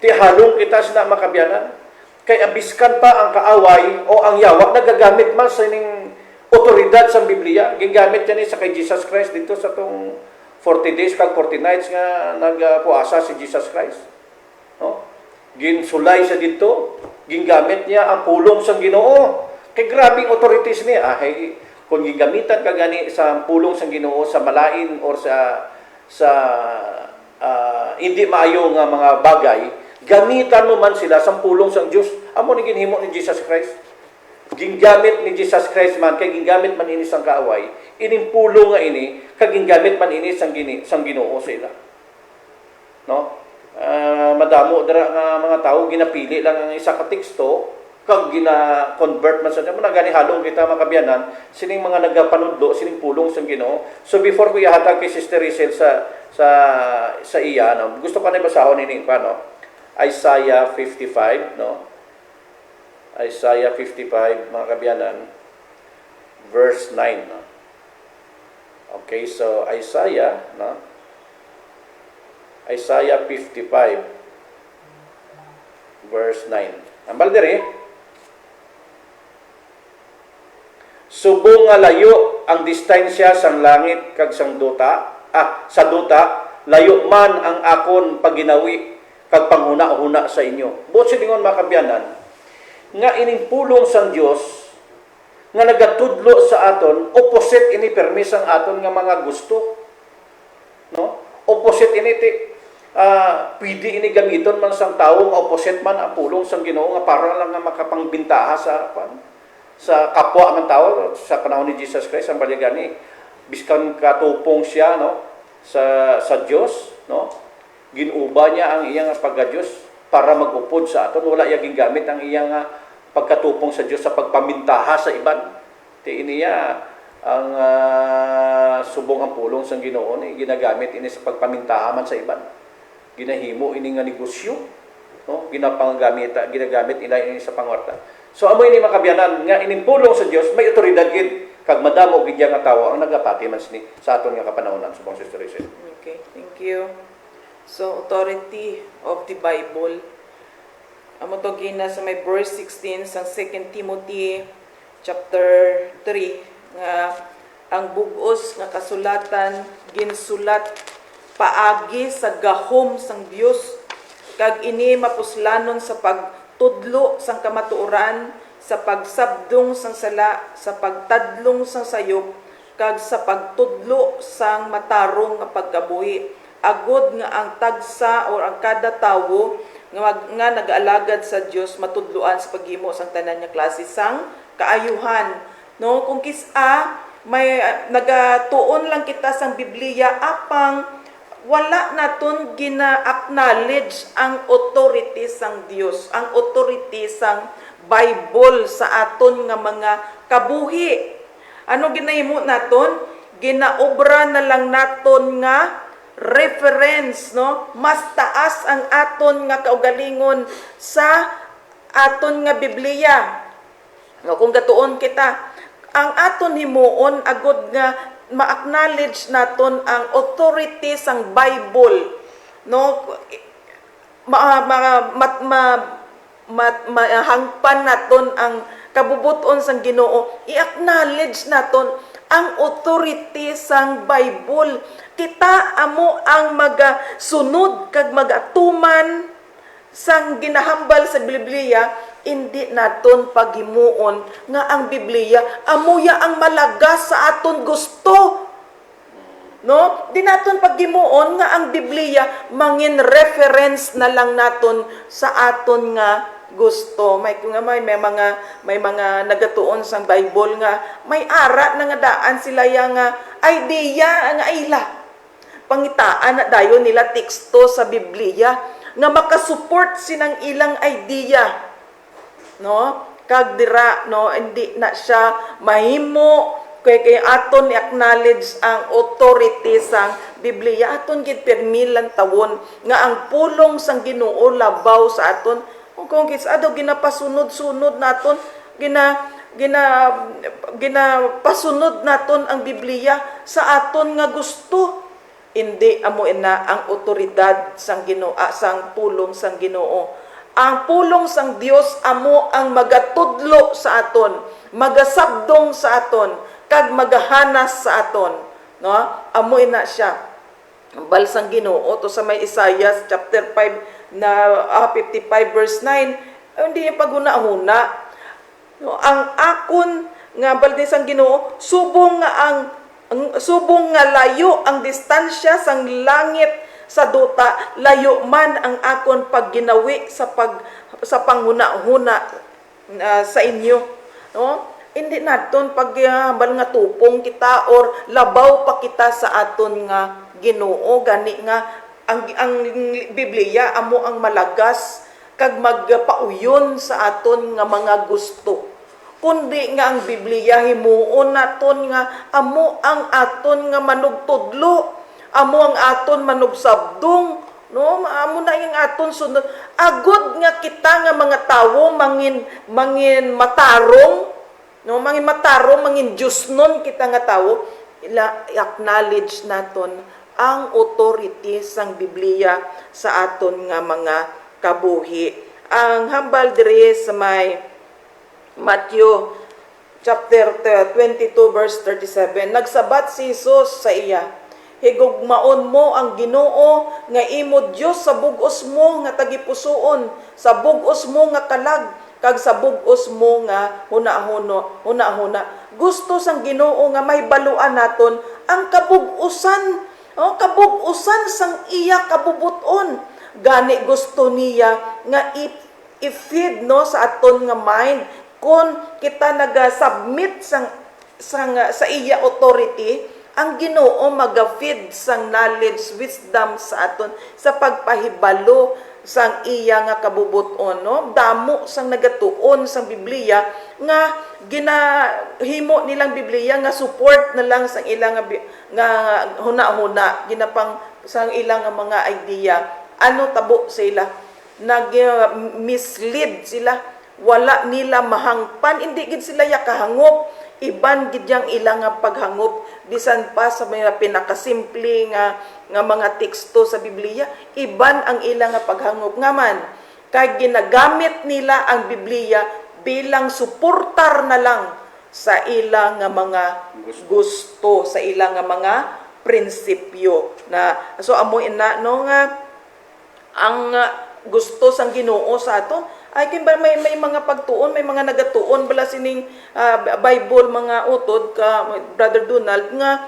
Ti halong kita sila makabyanan. Kay abiskan pa ang kaaway o ang yawa nagagamit man sa ining otoridad sa Biblia. Gigamit yan sa kay Jesus Christ dito sa tong 40 days kag 40 nights nga nagpuasa si Jesus Christ. No? Ginsulay sa dito, gingamit niya ang pulong sa Ginoo. Kay grabing authorities niya. Kung gigamitan ka gani sa pulong sa Ginoo sa malain or sa hindi maayo nga mga bagay, gamitan mo man sila sa pulong sang Dios. Amo ni ginhimo ni Jesus Christ. Gingamit ni Jesus Christ man kay gingamit man ini sang kaaway, ining pulong nga ini kag gingamit man ini sang Ginoo sa ila. No? Madamo dira nga mga tawo ginapili lang ang isa ka teksto kag gina-convert man sa mo na gani halong kita makabyanan sining mga nagapanudlo sining pulong sang Ginoo. So before ko ihatag kay Sister Rachel sa iya, no, gusto ko na basahon ini paano Isaiah 55, no? Isaiah 55, mga kabyanan, verse 9, no? Okay, so Isaiah, no? Isaiah 55, verse 9. Ambal diri, subong nga layo ang distansya sang langit kag sang duta, sa duta, layo man ang akon paginawi kag panghuna-huna sa inyo. Buot siningon makabyanan, nga ining pulong sang Dios nga nagatudlo sa aton, opposite ini permis ang aton nga mga gusto. No? Opposite ini pwede ini gamiton man sang tawo nga opposite man ang pulong sang Ginoo nga para lang nga makapangbintaha sa kapwa man tawo sa panahon ni Jesus Christ ang balyagani. Biskan katupong siya, no? sa Dios, no? Ginuba niya ang iyang pagka-Dios para magupod sa aton. Wala iya gingamit ang iyang pagkatupong sa Dios sa pagpamintaha sa iban. Ti iniya ang subong ang pulong sa Ginoo ni ginagamit ini sa pagpamintaha man sa iban. Ginahimo ini nga negosyo, no? Ginagamit ini sa pangwarta. So amoy ni makabyanan nga ining pulong sa Dios may otoridad gid kag madamo gid nga tawo ang nagapati man sini sa aton nga kapanahonan subong Sister Rachel. Okay, thank you. So, authority of the Bible. Amo to gina sa may verse 16 sa 2 Timothy chapter 3 nga ang bug-os nga kasulatan ginsulat paagi sa gahom sang Dios kag ini mapuslanon sa pagtudlo sang kamatuoran, sa pagsabdong sang sala, sa pagtadlong sang sayop, kag sa pagtudlo sang matarong nga pagkabuhi. Agod nga ang tagsa o ang kada tawo nga nag-aalagad sa Dios matudloan sa paghimo sang tanan nga klase sang kaayuhan. No, kung kisa may nagatuon lang kita sang Biblia apang wala naton gina-acknowledge ang authority sang Dios, ang authority sang Bible sa aton nga mga kabuhi. Ano ginahimo naton? Ginaobra na lang naton nga reference, no? Mas taas ang aton nga kaugalingon sa aton nga Biblia. No, kung gatuon kita, ang aton himuon agud nga ma-acknowledge naton ang authority sang Bible, no? Mahangpan naton ang kabubuton sang Ginoo, i-acknowledge naton ang authority sang Bible. Kita amo ang magasunod kag magatuman sang ginahambal sa Biblia, hindi naton paghimuon nga ang Biblia amuya ang malagas sa aton gusto. No? Di naton paghimuon nga ang Biblia mangin reference na lang naton sa aton nga gusto. May mga nagatuon sang Bible nga may ara na nga daan sila yang idea nga ila. Pangitaan na dayon nila teksto sa Biblia nga makasupport sinang ilang idea. No? Kag dira, no, hindi na siya mahimo kay aton i-acknowledge ang authority sang Biblia. Aton gid permilan tawon nga ang pulong sang Ginoo labaw sa aton. Kung kisa daw ginapasunod-sunod naton, ginapasunod naton ang Biblia sa aton nga gusto. Hindi amo ina ang otoridad sang Ginoo, sang pulong sang Ginoo. Ang pulong sang Dios amo ang magatudlo sa aton, magasabdong sa aton, kag magahanas sa aton, no? Amo ina siya. Ang balsang Ginoo to sa may Isaiah chapter 5 na 55 verse 9, hindi niya paghuna-huna. No, ang akon nga balde sang Ginoo, subong nga layo ang distansya sang langit sa duta, layo man ang akon pagginawi sa panghuna-huna sa inyo. No? Hindi naton paghambal nga tupong kita or labaw pa kita sa aton nga Ginoo, gani nga ang Biblia amo ang malagas kag magpauyon sa aton nga mga gusto. Kundi nga ang Biblia himuon naton nga amo ang aton nga manugtudlo, amo ang aton manugsabdong, no? Amo na yung aton sunod. Agud nga kita nga mga tawo mangin matarong, no? Mangin Diosnon kita nga tawo, i-acknowledge naton ang authority sang Biblia sa aton nga mga kabuhi. Ang hambal diri sa may Matthew chapter 22 verse 37, nagsabat si Jesus sa iya, higugmaon mo ang Ginoo nga imo Dios sa bug-os mo nga tagipusoon, sa bug-os mo nga kalag, kag sa bug-os mo nga huna-huna. Gusto sang Ginoo nga may baluan naton ang kabug-usan, kabug-usan sang iya kabubuton. Gani gusto niya nga i-feed no sa aton nga mind kung kita naga-submit sa iya authority, ang Ginoo maga-feed sang knowledge, wisdom sa aton sa pagpahibalo sang iya nga kabubuton, no? Damo sang nagatuon sang Biblia nga ginahimo nilang Biblia nga support na lang sang ilang nga huna-huna ginapang sang ilang nga mga idea. Ano tabo sila? Nag-mislead sila, wala nila mahangpan, hindi gid sila yakahangop. Iban gid yang ilang nga paghangop bisan pa sa mga pinakasimple nga mga teksto sa Biblia, iban ang ilang nga paghangop ngaman kay ginagamit nila ang Biblia bilang suportar na lang sa ilang nga mga gusto, sa ilang nga mga prinsipyo na so amo ina no nga ang gusto sang Ginoo sa ato ay may mga pagtuon, may mga nagatuon bala sining Bible mga utod ka Brother Donald nga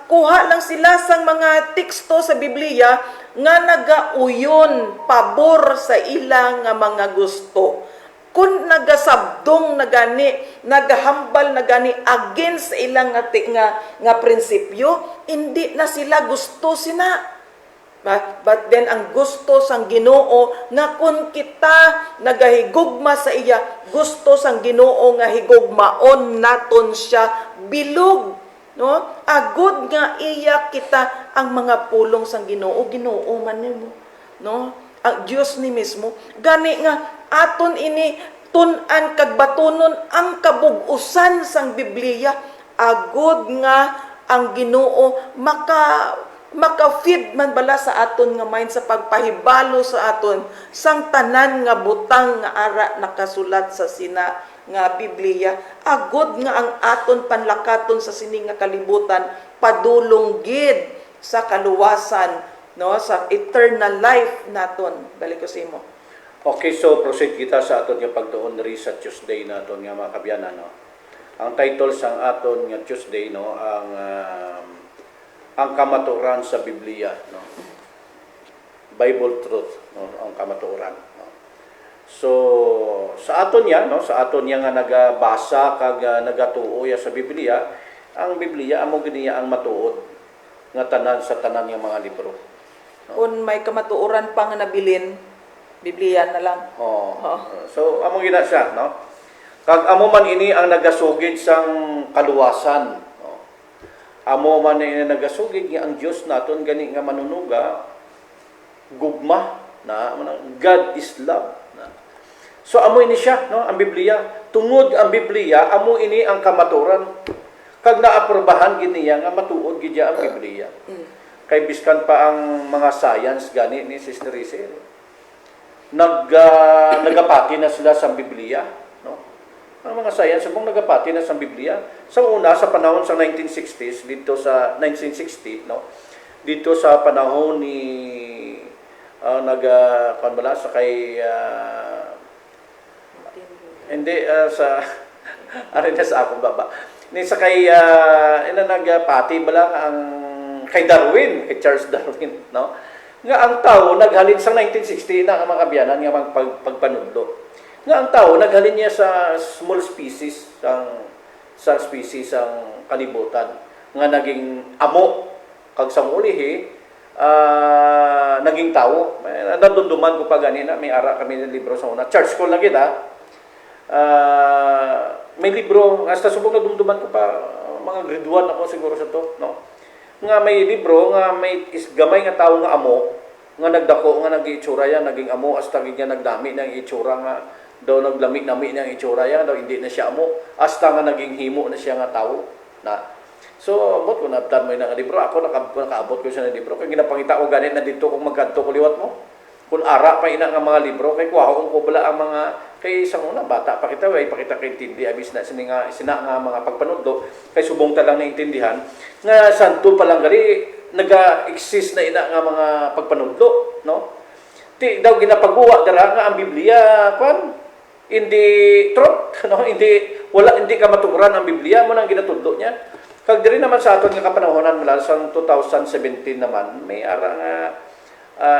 kuha lang sila sang mga teksto sa Biblia nga nagauyon pabor sa ilang nga mga gusto. Kung nagasabdong na gani, nagahambal na gani against sa ilang nga prinsipyo, hindi na sila gusto sina. But then ang gusto sang Ginoo nga kung kita nagahigugma sa iya, gusto sang Ginoo nga higugmaon naton siya bilog, no? Agud nga iya kita ang mga pulong sang Ginoo, Ginoo man nimo, no? Ang Dios ni mismo gani nga aton ini tun-an kag batunon ang kabug-usan sang Biblia, agud nga ang Ginoo maka-feed man bala sa aton nga mind sa pagpahibalo sa aton sang tanan nga butang nga ara nakasulat sa sina nga Biblia, agud nga ang aton panlakaton sa sining nga kalibutan padulong gid sa kaluwasan, no, sa eternal life naton. Balik ko sa imo. Okay, so proceed kita sa aton nga pagtuon diri sa Tuesday naton nga mga kabyanan, no. Ang title sang aton nga Tuesday, no, ang kamatuoran sa Biblia, no? Bible truth, no? Ang kamatuoran, no? So sa aton niya, no, sa aton niya nga nagabasa kag nagatuo ya sa Biblia, ang Biblia amo giniya ang matuod nga tanan sa tanan nga mga libro, no? Kung may kamatuoran pa nga nabilin, Biblia na lang. So amo gina siya, no? Kag amo man ini ang nagasugid sang kaluwasan. Amo man na nagasugid nga ang Dios naton gani nga manunuga gugma na God is love na. So amo ini siya, no, ang Biblia. Tungod ang Biblia amo ini ang kamaturan. Kag naaprubahan gid niya nga matuod gid ang Biblia. Kay biskan pa ang mga science gani ni Sister Rizel. Nagapati na sila sa Biblia, no? Ang mga science mong nagapati na sa Biblia. Sa una, sa panahon sa 1960s, dito sa 1960, no? Dito sa panahon ni sa kay hindi sa ari na sa akong baba. Ni sa kay nagapati bala ang kay Darwin, kay Charles Darwin, no? Nga ang tao naghalin sa 1960 na ang mga kabyanan nga pagpanudlo. Nga ang tao naghalin niya sa small species sa species ang kalibutan nga naging amo kag sa ulihi naging tao. Nadumduman ko pa ganina, may ara kami ng libro sa una. Church school na kita. May libro hasta subong nadumduman ko pa mga grade 1 ako siguro sa to, no. Nga may libro nga may gamay nga tawo nga amo nga nagdako nga nag-iitsura ya naging amo hasta gid nagdami ng itsura nga daw naglami-nami ng itsura ya daw hindi na siya amo hasta nga naging himo na siya nga tawo na. So abot ko na mo na libro ako nakaabot ko siya ng libro kay ginapangita ko ganit na dito kung magkanto ko liwat mo kun ara pa ina nga mga libro kay kuhaon ko bala ang mga kay isang una bata pa kita way pakita kay intindi abis na sina nga mga pagpanudlo kay subong ta lang naintindihan nga santo pa lang gali naga-exist na ina nga mga pagpanudlo, no? Ti daw ginapagbuwa dara nga ang Biblia kwan hindi truth, no? Hindi ka matukuran ang Biblia mo nang ginatudlo niya. Kag diri naman sa aton nga kapanahonan mula sa 2017 naman may ara nga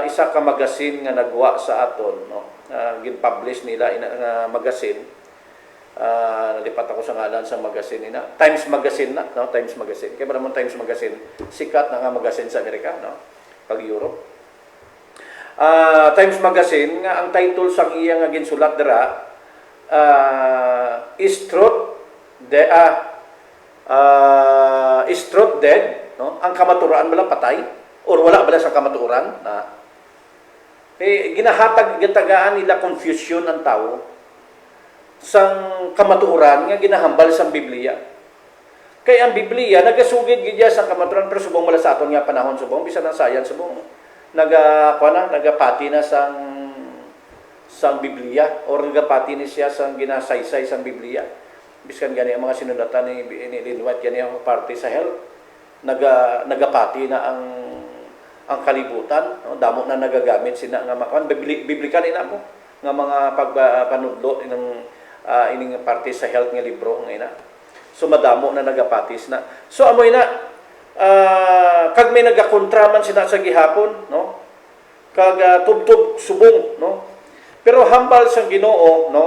isa ka magazine nga nagwa sa aton, no? Gin-publish nila ina nga magazine nalipat ako sa ngalan sa magazine ina. Times Magazine na, no? Times Magazine. Kaya ba naman Times Magazine? Sikat na nga magazine sa Amerika, no? Pag Europe. Times Magazine, nga ang title sa iya nga ginsulat dira, is truth dead, no? Ang kamaturan bala patay or wala bala sa kamaturan na ginahatag gitagaan nila confusion ang tao sang kamatuoran nga ginahambal sang Biblia. Kay ang Biblia nagasugid gid sa kamatuoran pero subong wala sa aton nga panahon subong bisan ang science subong nagapati na sang Biblia or nagapati ni siya sang ginasaysay sang Biblia. Bisan gani ang mga sinulatan ni Ellen White gani ang parte sa health nagapati na ang kalibutan, no? Damo na nagagamit sina nga makan biblical ina mo nga mga pagpanudlo ining parte sa health nga libro nga ina. So madamo na nagapatis na. So amoy na kag may nagakontra man sina sa gihapon, no? Kag tubtub subong, no? Pero hambal sang Ginoo, no?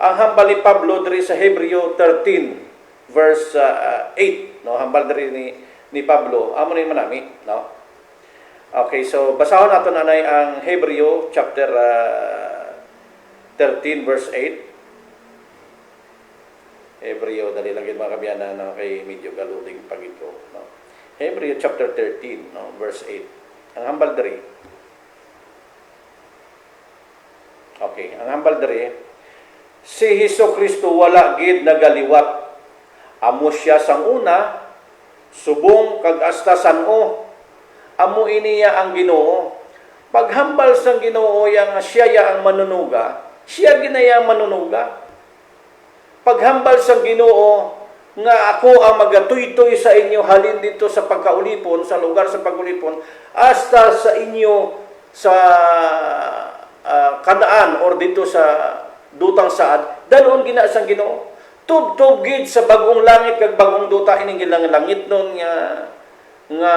Ang hambal ni Pablo diri sa Hebreo 13 verse 8, no? Hambal diri ni Pablo, amo ni manami, no? Okay, so basahon nato nanay ang Hebreo chapter 13 verse 8. Hebreo dali lang gid mga kabyanan na kay medyo galuling pagito, no? Hebreo chapter 13, no, verse 8. Ang hambal diri. Okay, ang hambal diri, si Hesukristo wala gid nagaliwat. Amo siya sang una, subong kag hasta san-o. Amo iniya ang Ginoo. Paghambal sang Ginoo yang siya ang manunuga, siya ginaya ang manunuga. Paghambal sang Ginoo nga ako ang magatuytoy sa inyo halin dito sa pagkaulipon, sa lugar sa pagulipon, hasta sa inyo sa Kanaan or dito sa dutang saad, dalon gina sang Ginoo. Tubtob gid sa bagong langit kag bagong duta ining langit nun nga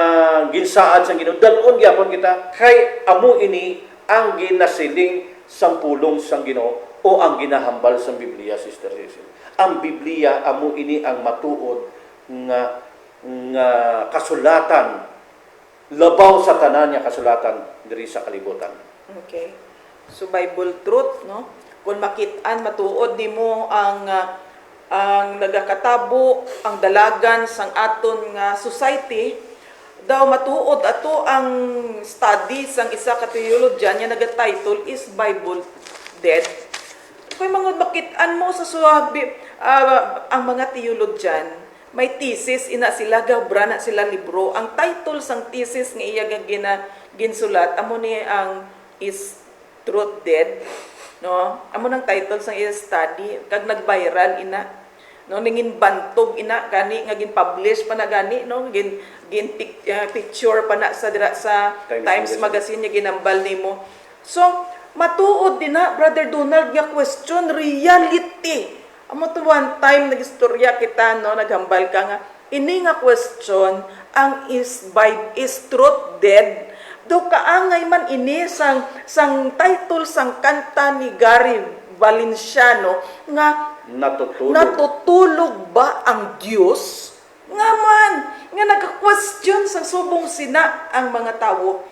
ginsaad sang Ginoo. Dalon gyapon kita kay amo ini ang ginasiling sang pulong sang Ginoo o ang ginahambal sang Biblia, Sister Cecil. Ang Biblia amo ini ang matuod nga kasulatan labaw sa tanan nga kasulatan diri sa kalibutan. Okay. So Bible truth, no? Kung makit-an matuod nimo ang nagakatabo ang dalagan sang aton nga society, daw matuod ato ang study sang isa ka theologian nga naga-title is Bible Dead. Kung mga makit-an mo sa ang mga theologian, may thesis ina sila gabra na sila libro. Ang title sang thesis nga iya ginsulat amo ni ang is Truth Dead, no? Amo nang title sang iya study kag nag-viral ina, no? Ningin bantog ina gani nga gin-publish pa na gani, no? Picture pa na sa Times Magazine nga ginambal nimo. So matuod din na Brother Donald nga question reality. Amo to one time nagistorya kita, no? Naghambal ka nga ini nga question ang is truth dead. Do kaangay man ini sang title sang kanta ni Gary Valenciano nga natutulog ba ang Dios? Nga man nga nagka-question sang subong sina ang mga tawo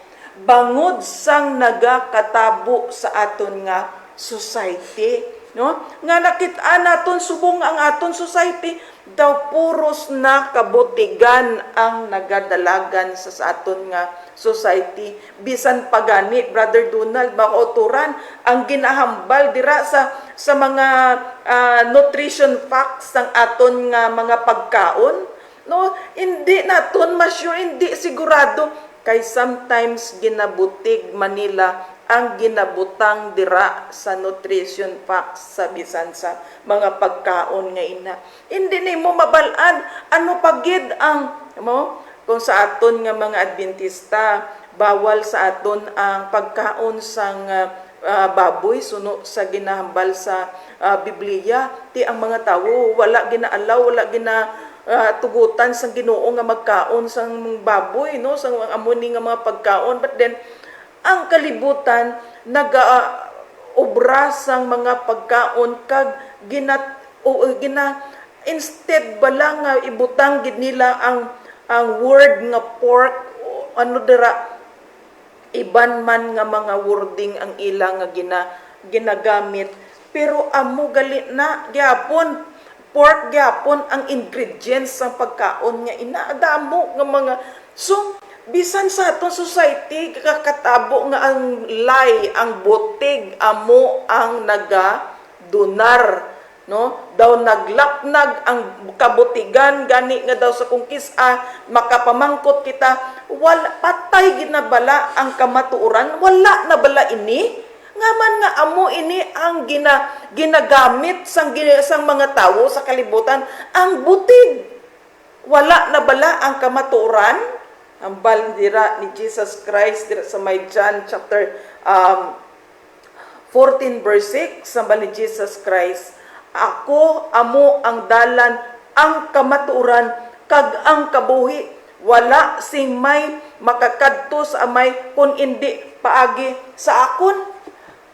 bangod sang nagakatabo sa aton nga society, no? Nga nakit-an naton subong ang aton society daw puros na kabutigan ang nagadalagan sa aton nga society. Bisan pagani Brother Donald makauturan ang ginahambal dira sa mga nutrition facts sang aton nga mga pagkaon, no? Hindi naton ma-sure, hindi sigurado kay sometimes ginabutig Manila ang ginabutang dira sa nutrition facts sa bisan sa mga pagkaon nga ina. Hindi nimo mabalaan ano pagid ang kung sa aton nga mga Adventista bawal sa aton ang pagkaon sang baboy suno sa ginahambal sa Biblia. Ti ang mga tawo wala ginaalaw, wala tugutan sang Ginoo nga magkaon sang baboy, no? Sang amuni nga mga pagkaon, but then ang kalibutan nagaobra sang mga pagkaon kag o instead bala nga ibutang gid nila ang word nga pork o ano dira, iban man nga mga wording ang ilang nga ginagamit, pero amo gali na gyapon pork gyapon ang ingredients sa pagkaon nga inaadamo nga mga. So bisan sa atong society kakatabo nga ang lie, ang butig amo ang nagadonar, no? Daw naglapnag ang kabutigan gani nga daw sa kungkisa makapamangkot kita, wala patay ginabala ang kamatuoran, wala na bala ini nga man nga amo ini ang ginagamit sang mga tawo sa kalibutan, ang butig. Wala na bala ang kamatuoran? Ang dira ni Jesus Christ dira sa may John chapter 14 verse 6, sambal ni Jesus Christ, ako amo ang dalan, ang kamatuoran, kag ang kabuhi. Wala sing may makakadto sa amay kun indi paagi sa akon.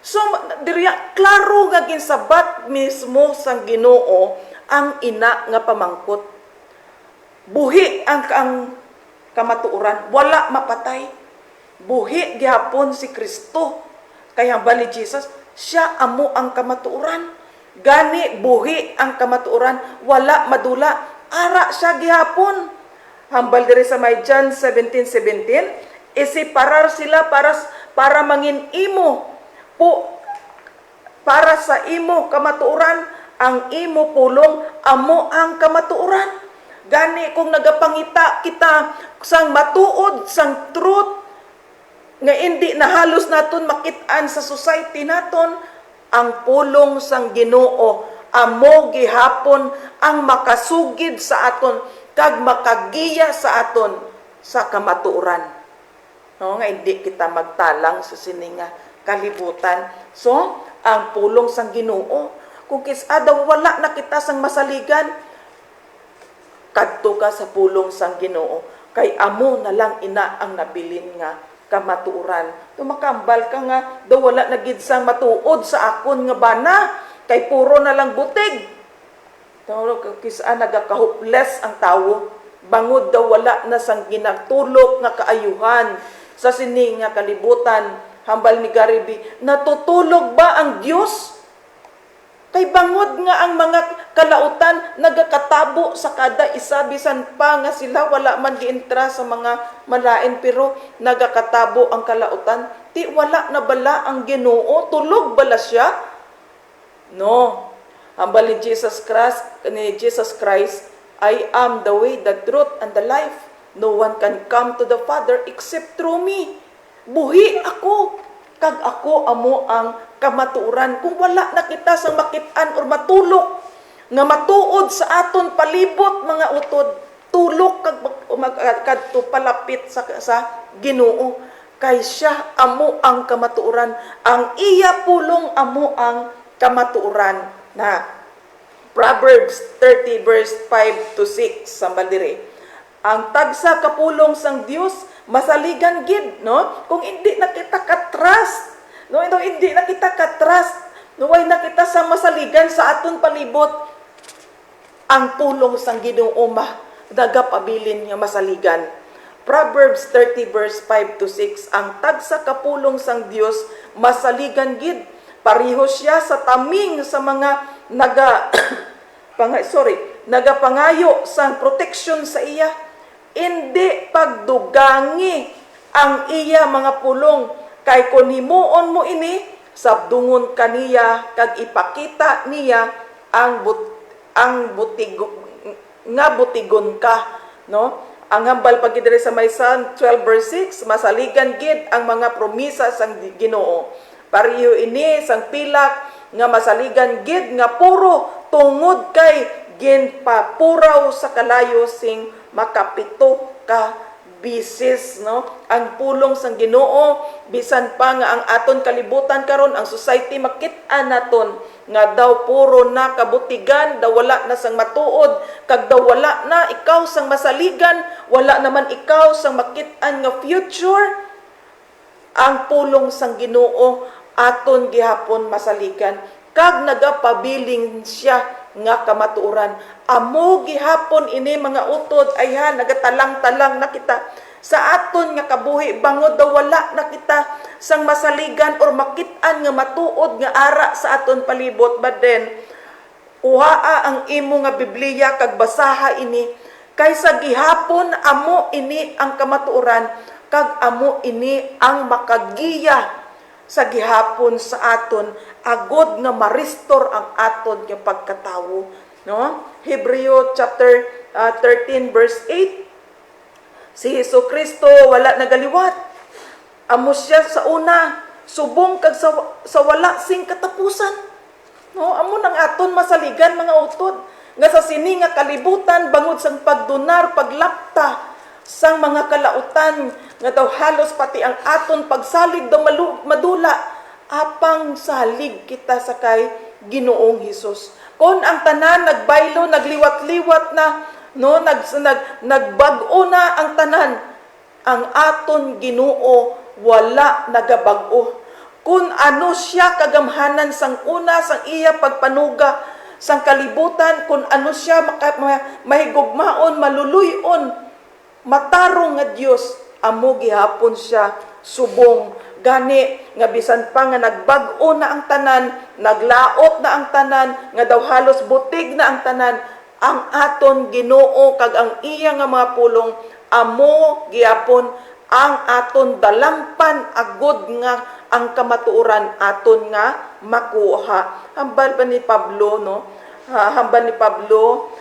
So, diriya, klaro nga ginsabat mismo sang Ginoo ang ina nga pamangkot. Buhi ang kamatuoran, wala mapatay. Buhi gihapon si Kristo. Kaya bali Jesus, siya amo ang kamatuoran. Gani buhi ang kamatuoran, wala madula. Ara siya gihapon. Hambal diri sa may John 17:17, isiparar sila para mangin imo para sa imo kamatuoran, ang imo pulong amo ang kamatuoran. Gani kung nagapangita kita sang matuod sang truth nga hindi na halos naton makit-an sa society naton, ang pulong sang Ginoo amo gihapon ang makasugid sa aton kag makagiya sa aton sa kamatuoran. No, nga hindi kita magtalang sa sininga kalibutan. So, ang pulong sang Ginoo, kung kisada wala na kita sang masaligan, kadto ka sa pulong sang Ginoo, kay amo na lang ina ang nabilin nga kamatuoran. Tumakambal ka nga, daw wala na gid sang matuod sa akon nga bana, kay puro na lang butig. Tawag kisa nagaka-hopeless ang tawo, bangod daw wala na sang ginagtulok nga kaayuhan sa sining nga kalibutan. Hambal ni Garibi, natutulog ba ang Diyos? Kay bangod nga ang mga kalautan nagakatabo sa kada isa, bisan pa nga sila wala man giintra sa mga malain, pero nagakatabo ang kalautan. Ti wala na bala ang Ginoo? Tulog bala siya? No. Hambal ni Jesus Christ, I am the way, the truth, and the life. No one can come to the Father except through me. Buhi ako, kag ako amo ang kamatuoran. Kung wala na kita sa makit-an or matulok, nga matuod sa aton palibot mga utod, tulok kag magkadto palapit sa Ginoo, kay siya amo ang kamatuoran. Ang iya pulong amo ang kamatuoran. Na Proverbs 30 verse 5 to 6 sambal diri. Ang tagsa kapulong sang Dios masaligan gid, no? Kung hindi na kita ka-trust, no, hindi na kita ka-trust, no, way na kita sa masaligan sa aton palibot, ang pulong sang Ginoo dagapabilin nga masaligan. Proverbs 30 verse 5 to 6, ang tagsa kapulong sang Dios masaligan gid, pareho siya sa taming sa mga nagapangayo sang protection sa iya. Hindi pagdugangi ang iya mga pulong, kay kung himuon mo ini, sabdungon kaniya kag ipakita niya ang butigon ka, no? Ang hambal pagidiri sa may Psalm 12 verse 6, masaligan gid ang mga promisa sang Ginoo. Pareho ini sang pilak nga masaligan gid nga puro tungod kay ginpapuraw sa kalayo sing makapito ka bisis, no? Ang pulong sang Ginoo, bisan pa nga ang aton kalibutan karon, ang society makit-an naton nga daw puro na kabutigan, daw wala na sang matuod, kag daw wala na ikaw sang masaligan, wala naman ikaw sang makit-an nga future. Ang pulong sang Ginoo aton gihapon masaligan, kag nagapabiling siya nga kamatuoran. Amo gihapon ini mga utod, ayan, nagatalang-talang na kita sa aton nga kabuhi, bangod daw wala na kita sang masaligan or makit-an nga matuod nga ara sa aton palibot. But then, uhaa ang imo nga Biblia kag basaha ini, kaysa gihapon amo ini ang kamatuoran, kag amo ini ang makagiya sa gihapon sa aton, agod nga ma-restore ang aton nga pagkatawo. No? Hebreo chapter 13 verse 8, si Hesus Kristo wala nagaliwat. Amo siya sa una, subong kag sa wala sing katapusan. No, amo nang aton masaligan mga utod nga sa sini nga kalibutan bangod sang pagdunar, paglapta sang mga kalautan nga daw halos pati ang aton pagsalig daw madula apang salig kita sa kay Ginoong Hesus. Kon ang tanan nagbaylo, nagliwat-liwat na, no, nagbag-o na ang tanan, ang aton Ginoo wala nagabag-o. Kung ano siya kagamhanan sang una, sang iya pagpanuga, sang kalibutan, kung ano siya mahigugmaon, maluluyon, matarong nga Dios, amo gihapon siya subong. Gani nga bisan pa nga nagbag-o na ang tanan, naglaot na ang tanan, nga daw halos butig na ang tanan, ang aton Ginoo kag ang iya nga mga pulong, amo gihapon ang aton dalampan agud nga ang kamatuoran aton nga makuha. Hambal pa ni Pablo, no? Hambal ni Pablo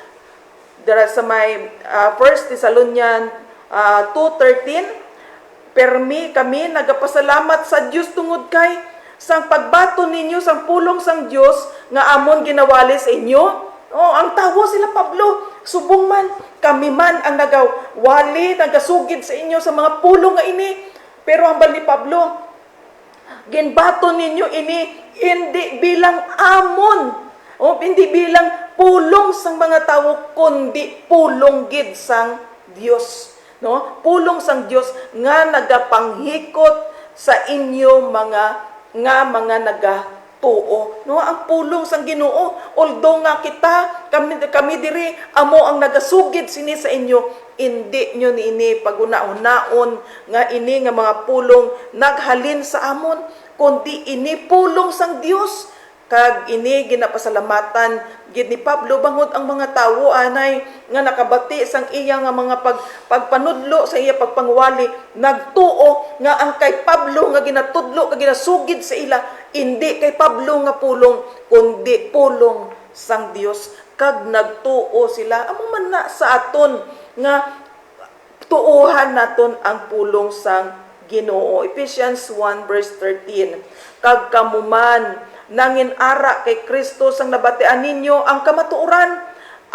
dira sa may 1 Thessalonians 2:13, permi kami nagapasalamat sa Dios tungod kay sang pagbaton ninyo sang pulong sang Dios nga amon ginawali sa inyo. Oh, ang tawo sila Pablo, subong man kami man ang nagawali, nagasugid sa inyo sa mga pulong nga ini. Pero hambal ni Pablo, ginbaton ninyo ini hindi bilang amon, o hindi bilang pulong sang mga tawo, kundi pulong gid sang Dios. No? Pulong sang Dios nga nagapanghikot sa inyo mga nagatuo. No? Ang pulong sang Ginoo, although nga kami diri amo ang nagasugid sini sa inyo, hindi nyo ini paguna-unaon nga ini nga mga pulong naghalin sa amon, kundi ini pulong sang Dios. Kag ini ginapasalamatan gid ni Pablo bangod ang mga tawo anay nga nakabati sang iya nga mga pagpanudlo sa iya pagpangwali, nagtuo nga ang kay Pablo nga ginatudlo kag ginasugid sa ila hindi kay Pablo nga pulong, kundi pulong sang Dios. Kag nagtuo sila, amo man na sa aton nga tuohan naton ang pulong sang Ginoo. Ephesians 1 verse 13, kag kamuman nangin ara kay Kristo sang nabatian ninyo ang kamatuoran,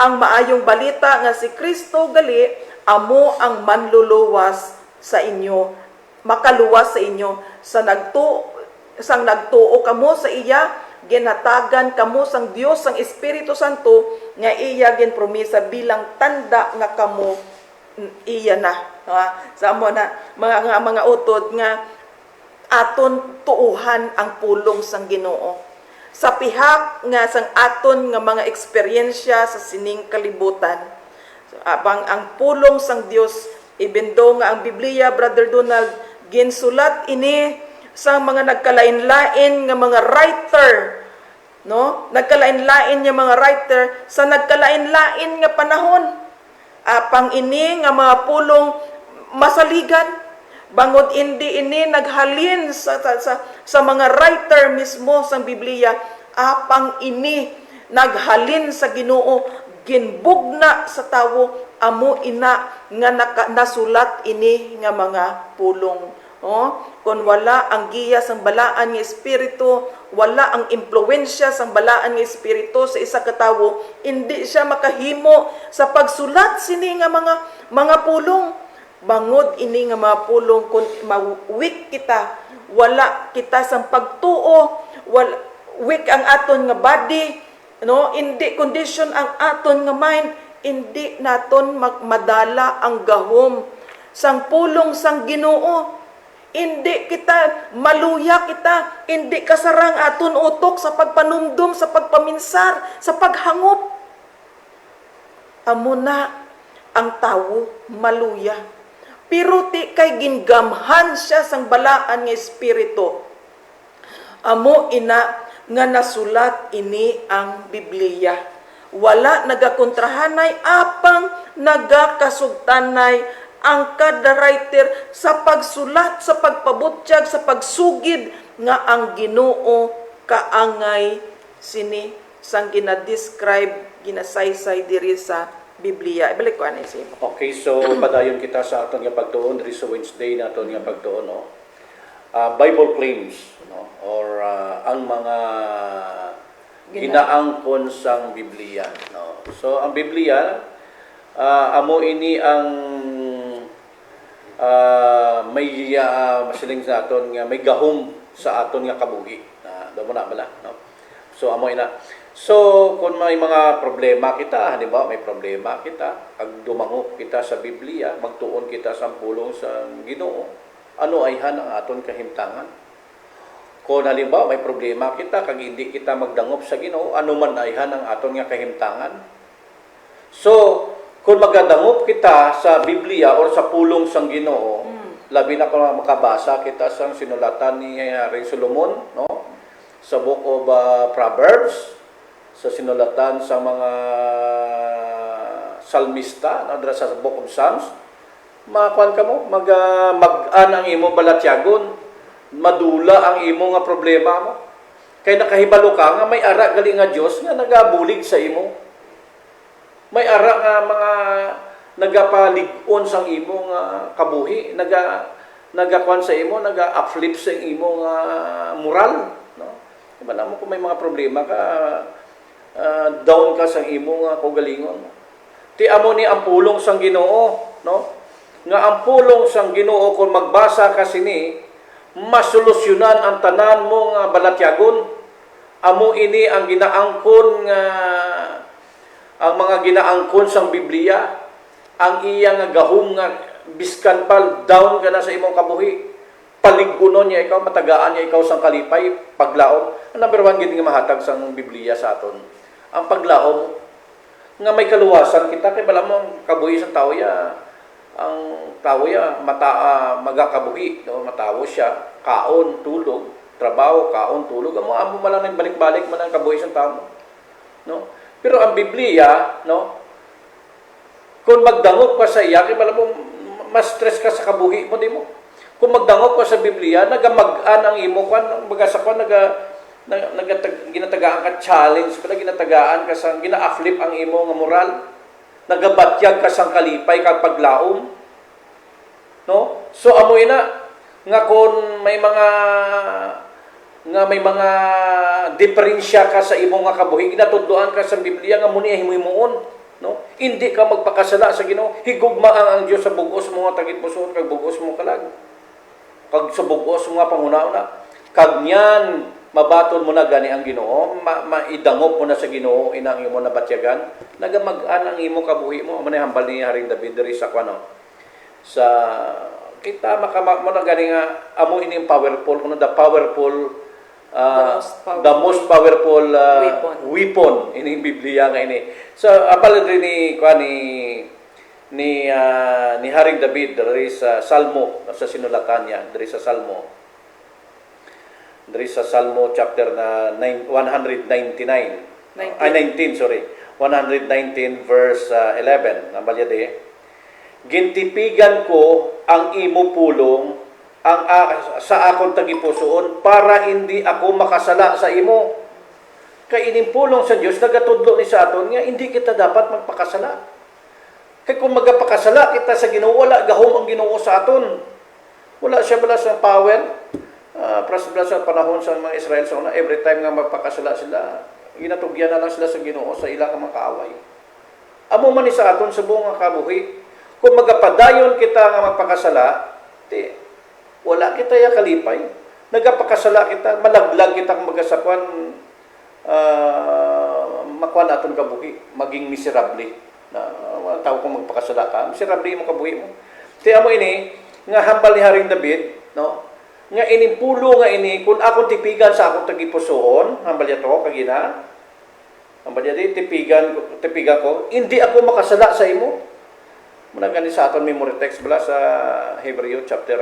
ang maayong balita nga si Kristo gali amo ang manluluwas sa inyo, makaluwas sa inyo sang nagtuo kamo sa iya, ginhatagan kamo sang Dios sang Espiritu Santo nga iya ginpromisa bilang tanda nga kamo iya na. Sa amo na mga utod nga aton tuuhan ang pulong sang Ginoo. Sa pihak nga sang aton nga mga eksperyensya sa sining kalibutan. So, abang ang pulong sang Dios, even though nga ang Biblia, Brother Donald, ginsulat ini sa mga nagkalain-lain nga mga writer, no? Nagkalain-lain nga mga writer sa nagkalain-lain nga panahon. Pang ini nga mga pulong masaligan, bangod hindi ini naghalin sa mga writer mismo sa Biblia, apang ini naghalin sa Ginoo, ginbugna sa tawo, amo ina nga nasulat ini nga mga pulong. Kung wala ang giya sang balaan nga espiritu, wala ang impluwensya sang balaan nga espiritu sa isa ka tawo, hindi siya makahimo sa pagsulat sini nga mga pulong. Bangod ini nga mga pulong, kung mawik kita, wala kita sang pagtuo, wala, weak ang aton nga body, no? Hindi condition ang aton nga mind, hindi naton madala ang gahom sang pulong sang Ginoo. Hindi kita maluya kita, hindi kasarang aton utok sa pagpanumdum, sa pagpaminsar, sa paghangop. Amo na ang tawo maluya. Pero ti kay gingamhan siya sang balaan nga espiritu. Amo ina nga nasulat ini ang Biblia. Wala nagakontrahanay apang nagakasugtanay ang kada writer sa pagsulat, sa pagpabutyag, sa pagsugid nga ang Ginoo kaangay sini sang ginadescribe, ginasaysay diri sa Biblia. Ibalik ko ani sa imo. Okay, so padayon kita sa aton nga pagtuon diri sa Wednesday na aton nga pagtuon, no. Bible claims, no, or ang mga ginaangkon sang Biblia, no. So ang Biblia amo ini ang may masiling sa aton nga may gahom sa aton nga kabuhi. Damo na bala, no. So amo ina. So, kung may mga problema kita, halimbawa may problema kita, pag dumangop kita sa Biblia, magtuon kita sa pulong sa Ginoo, ano ay ang aton kahimtangan? Kung halimbawa may problema kita, kag hindi kita magdangop sa Ginoo, ano man ay ang aton nga kahimtangan? So, kung magdangop kita sa Biblia or sa pulong sa Ginoo, labi na kung makabasa kita sa sinulatan ni Haring Solomon, no? Sa Book of Proverbs, sa sinulatan sa mga salmista, no, sa Book of Psalms, makuan ka mo, mag-an ang imo balatyagon, madula ang imo nga problema mo. Kay nakahibalo ka nga may ara gali nga Dios nga nagabulig sa imo. May ara nga mga nagapalig-on sang imo nga kabuhi, nagakuan sa imo, naga-uplift sa imo nga moral, no. Diba na mo kung may mga problema ka, down ka sang imo nga kaugalingon. Ti amo ni ang pulong sang Ginoo, no? Nga ang pulong sang Ginoo kung magbasa ka sini, masolusyonan ang tanan mo nga balatyagon. Amo ini ang ginaangkon nga ang mga ginaangkon sang Biblia, ang iya nga gahom nga biskan pal down ka na sa imong kabuhi. Paligunon niya ikaw, matagaan niya ikaw sang kalipay, paglaom. Ang number one gid nga mahatag sang Biblia sa aton, ang paglaom nga may kaluwasan kita kay bala mo kabuhi sa tao ya, ang tao ya magakabuhi, no, matawo siya, kaon, tulog, trabaho, kaon, tulog, amo man lang balik-balik man ang kabuhi sa tao, no. Pero ang Biblia, no, kung magdangop ka sa iya kay bala mo mas stress ka sa kabuhi mo, di mo. Kung magdangop ka sa Biblia, nagamag-an ang imo kan, bagasa ko ginatagaan ka challenge, pala ginatagaan ka sang gina-flip ang imo nga moral. Nagabatyag ka sang kalipay kag paglaom. No? So amoy na nga kung may mga diferensya ka sa imo nga kabuhi, ginatudloan ka sa Biblia nga muni himuon, no? Hindi ka magpakasala sa Ginoo, higugma ang Dios sa bugos mo nga tagit puson kag bugos mo kalag. Kag sa bugos mo nga pangunauna, kag niyan mabaton mo na gani ang Ginoo, maidangop mo na sa Ginoo inang imo nabatyagan, nagamag-an ang imo kabuhi mo. Amo na hambal ni Haring David diri sa kuno. Sa kita mo na gani nga amo ini powerful, kuno the most powerful weapon ini Biblia nga ini. So apal rin ni Haring David dari sa Salmo, sa sinulatan niya dari sa Salmo chapter na 119 verse 11 nambalya de, gintipigan ko ang imo pulong ang sa akong tagipusoon para hindi ako makasala sa imo. Kay ining pulong sa Dios nagatudlo ni sa aton nga hindi kita dapat magpakasala. Kay kung magpakasala kita sa Ginoo, wala gahom ang Ginoo sa aton. Wala siya bala sa power. Bala sa panahon sa mga Israel sa una, every time nga magpakasala sila, ginatugyan na lang sila sa Ginoo sa ilang mga kaaway. Amo man ni sa aton sa buong kabuhi. Kung magapadayon kita nga magpakasala, wala kita ya kalipay. Nagapakasala kita, malaglag kita kung magasakuan, makuan aton kabuhi, maging miserable. Na tao kung magpakasala ka, miserable mo kabuhi mo. Tiya mo ini, nga hambal ni Haring David, no? Nga inimpulo nga ini kung akong tipigan sa akong tagipusoon, hambal to kagina. Hambal di tipigan ko, hindi ako makasala sa imo. Muna gani sa aton memory text bala sa Hebreo chapter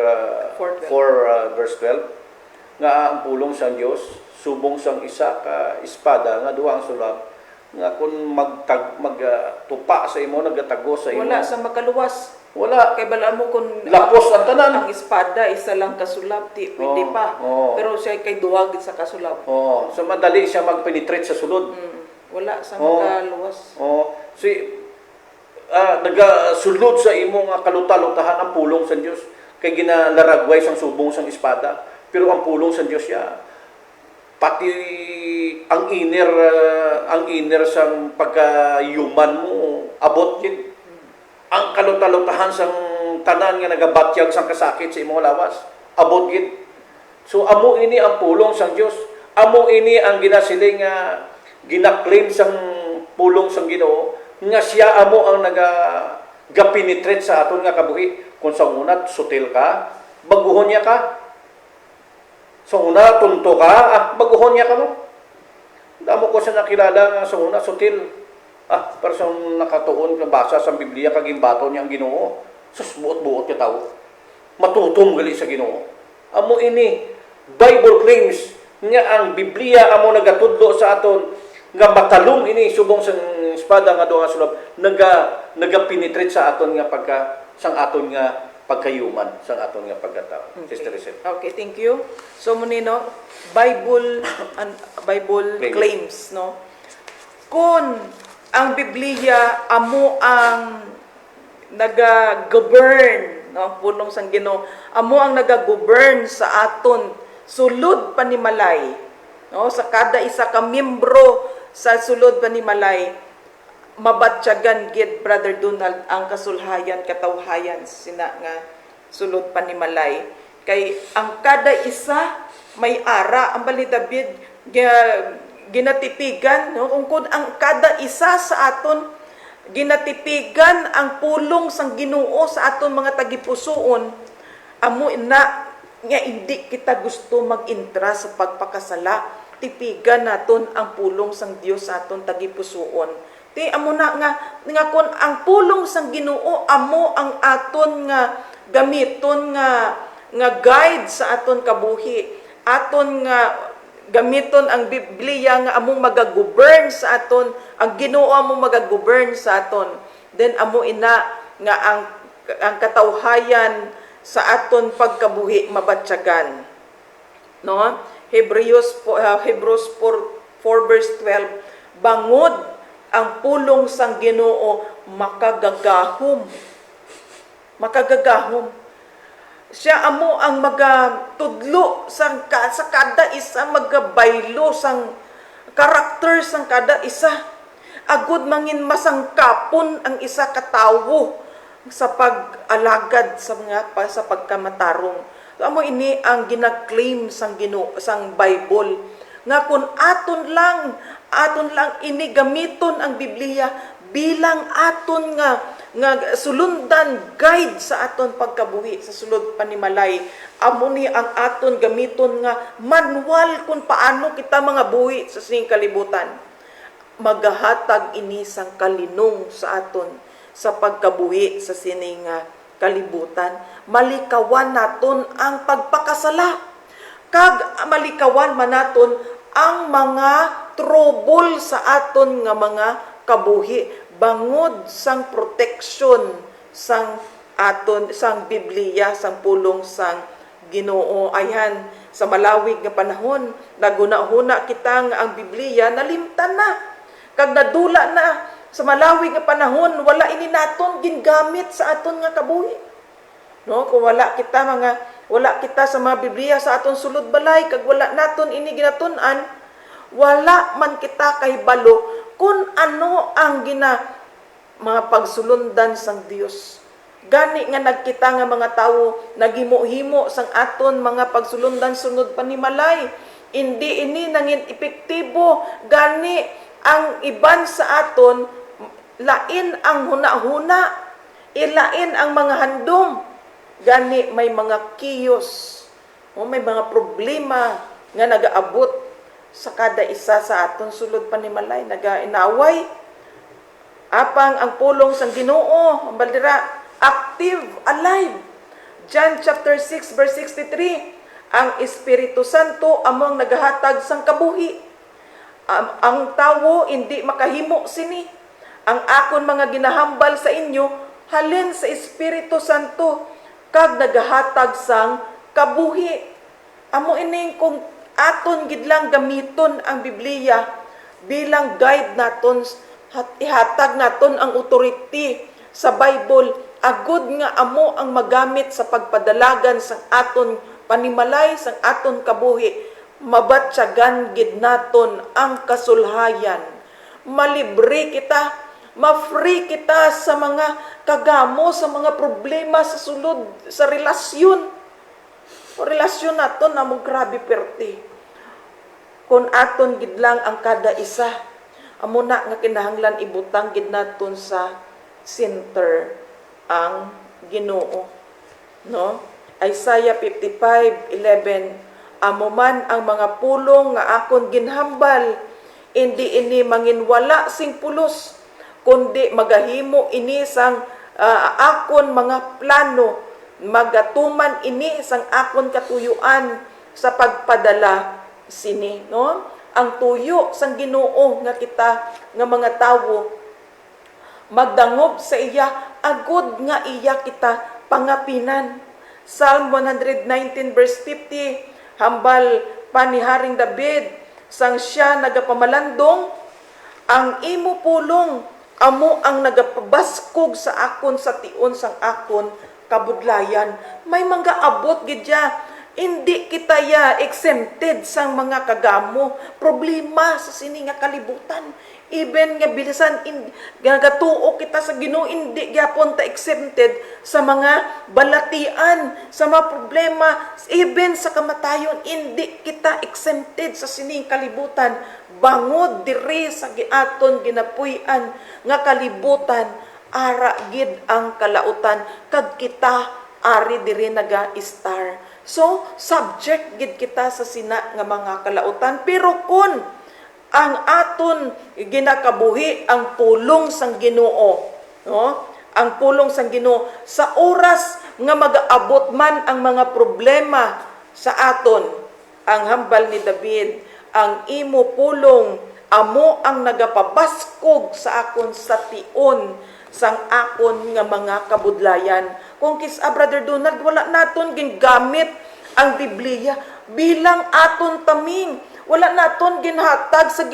4 verse 12 nga ang pulong sa Dios subong sang isa ka espada nga duha ang sulab nga kun magtupa sa imo nagatago sa imo. Wala sa makaluwas. Wala. Kay bala mo kung Lapos ang tanan. ang espada isa lang kasulab, pwede pa. Pero siya kay duwag sa kasulab. So madali siya magpenetrate sa sulod. Wala sa makaluwas. Nagasulod sa imong kalutalutahan ang pulong sa Dios kay ginalaragway sang subong sang espada. Pero ang pulong sa Dios ya pati ang inner sang pagka-human mo abot gid. Ang kalutalutahan sang tanan nga nagabatyag sang kasakit sa imong lawas abot gid. So amo ini ang pulong sang Dios. Amo ini ang ginasiling nga ginaklaim sang pulong sang Ginoo nga siya amo ang nagapinitrate sa aton nga kabuhi. Kung sa una sutil ka, baguhon niya ka. Sa una tunto ka, baguhon niya ka mo. Damo ko sa nakilala nga sa una sutil. Para sa nakatuon nga basa sa Biblia kaging bato niya ang Ginoo. Sus buot-buot ka tao. Matutom gali sa Ginoo. Amo ini Bible claims nga ang Biblia amo nagatudlo sa aton nga matalong ini subong sa espada nga duha sulab nagapenetrate sa aton nga sang aton nga pagkayuman sang aton nga pagkatao. Sister Rizal. Okay, thank you. So munino Bible claims, no? Kung ang Biblia amo ang naga-govern, no, pulong sang Ginoo, amo ang naga-govern sa aton sulod panimalay, no, sa kada isa ka miyembro sa sulod panimalay, mabatyagan gid Brother Donald ang kasulhayan katawhayan sina nga sulod panimalay kay ang kada isa may ara ang bali David ginatipigan, no, kung ang kada isa sa aton ginatipigan ang pulong sang Ginoo sa aton mga tagipusoon, amo na nga hindi kita gusto mag-intra sa pagpakasala, tipigan naton ang pulong sang Dios sa aton tagipusoon. Ti amo na nga kun ang pulong sang Ginoo amo ang aton nga gamiton nga guide sa aton kabuhi, aton nga gamiton ang Biblia nga among magagovern sa aton, ang Ginoo among magagovern sa aton. Then amo ina nga ang katawhayan sa aton pagkabuhi mabatyagan. No? Hebrews 4 verse 12, bangod ang pulong sang Ginoo makagagahom. Makagagahom. Siya amo ang magatudlo sa kada isa, magabaylo sang karakter sang kada isa. Agud mangin masangkapon ang isa ka tawo sa pag-alagad sa pagkamatarong. Amo ini ang gina-claim sang Ginoo sang Bible nga kun aton lang ini gamiton ang Biblia bilang aton nga sulundan guide sa aton pagkabuhi sa sulod panimalay. Amo ni ang aton gamiton nga manual kung paano kita mga buhi sa sining kalibutan. Magahatag ini sang kalinong sa aton sa pagkabuhi sa sining kalibutan. Malikawan naton ang pagpakasala. Kag malikawan man naton ang mga trouble sa aton nga mga kabuhi bangod sang protection sang aton sang Biblia sang pulong sang Ginoo. Ayan sa malawig nga panahon naguna-huna kita nga ang Biblia nalimtan na kag nadula na sa malawig nga panahon wala ini naton gingamit sa aton nga kabuhi, no? Kung wala kita sa mga Biblia sa aton sulod balay kag wala naton ini ginatun-an, wala man kita kahibalo kung ano ang mga pagsulundan sang Dios. Gani nga nagkita nga mga tawo naghimo-himo sang aton mga pagsulundan sunod panimalay. Hindi ini nangin epektibo. Gani ang iban sa aton lain ang huna-huna, ilain ang mga handom. Gani may mga kiyos may mga problema nga nagaabot sa kada isa sa aton sulod panimalay, nagainaway. Apang ang pulong sang Ginoo, ang baldira, active, alive. John chapter 6 verse 63, ang Espiritu Santo among nagahatag sang kabuhi. Ang tawo hindi makahimo sini. Ang akon mga ginahambal sa inyo, halin sa Espiritu Santo, kag nagahatag sang kabuhi. Amo ining kung aton gidlang gamiton ang Biblia bilang guide naton, ihatag naton ang authority sa Bible, agud nga amo ang magamit sa pagpadalagan sang aton panimalay, sang aton kabuhi, mabatyagan gid naton ang kasulhayan. Malibre kita, ma-free kita sa mga kagamo, sa mga problema sa sulod, sa relasyon. O relasyon naton na mo grabe perti. Kung aton gidlang ang kada isa, amo na nga kinahanglan ibutang gid naton sa center ang Ginoo, no? Isaiah 55:11, amo man ang mga pulong nga akon ginhambal, hindi ini manginwala sing pulos, kundi magahimo ini sang akon mga plano, magatuman ini sang akon katuyuan sa pagpadala sini, no? Ang tuyo sang Ginoo nga kita nga mga tawo magdangob sa iya, agud nga iya kita pangapinan. Psalm 119 verse 50, hambal pa ni Haring David, sang siya nagapamalandong, ang imo pulong amo ang nagapabaskog sa akon sa tion sang akon kabudlayan. May mga abot gidya, hindi kita ya exempted sang mga kagamo, problema sa sini nga kalibutan. Even nga bilisan gatuo kita sa Ginoo, hindi gyapon ta exempted sa mga balatian, sa mga problema, even sa kamatayon, hindi kita exempted sa sining kalibutan. Bangod diri sa giaton ginapuy-an nga kalibutan, ara gid ang kalautan, kag kita ari diri naga-star. So, subject gid kita sa sina nga mga kalautan. Pero kun ang aton ginakabuhi ang pulong sang Ginoo, no? Ang pulong sang Ginoo sa oras nga magaabot man ang mga problema sa aton, ang hambal ni David, ang imo pulong amo ang nagapabaskog sa akon sa tion sang akon nga mga kabudlayan. Kung Brother Donald, wala naton gingamit ang Biblia bilang aton taming. Wala naton ginhatag sa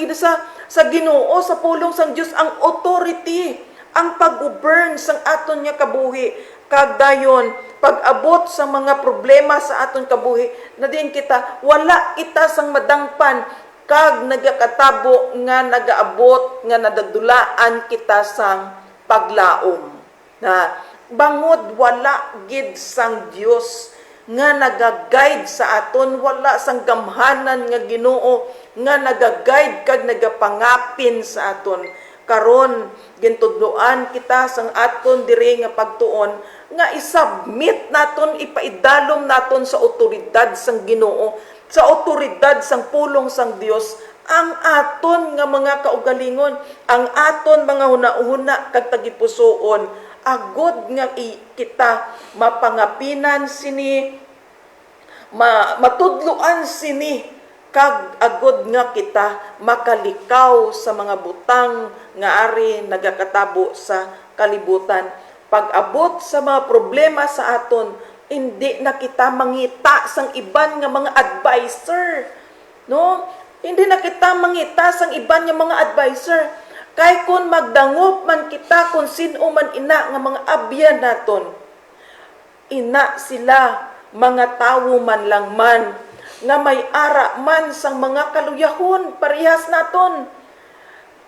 Ginoo, sa pulong sang Dios ang authority, ang pag-govern sang aton nga kabuhi. Kag dayon, pag-abot sa mga problema sa aton kabuhi, na din kita, wala kita sang madangpan, kag nagakatabo nga nagaabot, nga nadadulaan kita sang paglaom. Na bangod wala gid sang Dios nga nagaguide sa aton, wala sang gamhanan nga Ginoo nga nagaguide kag nagapangapin sa aton. Karon gintudloan kita sang aton diri nga pagtuon nga isubmit naton, ipaidalom naton sa otoridad sang Ginoo, sa otoridad sang pulong sang Dios, ang aton nga mga kaugalingon, ang aton mga hunahuna kag tagipusoon, agod nga kita mapangapinan sini, matudloan sini, kag agod nga kita makalikaw sa mga butang nga ari nagakatabo sa kalibutan. Pag-abot sa mga problema sa aton, hindi na kita mangita sang iban nga mga advisor, no? Hindi na kita mangita sang iban nga mga advisor. Kay kung magdangop man kita kung sino man ina nga mga abyan naton, ina sila mga tawo man lang man nga may ara man sang mga kaluyahon parehas naton.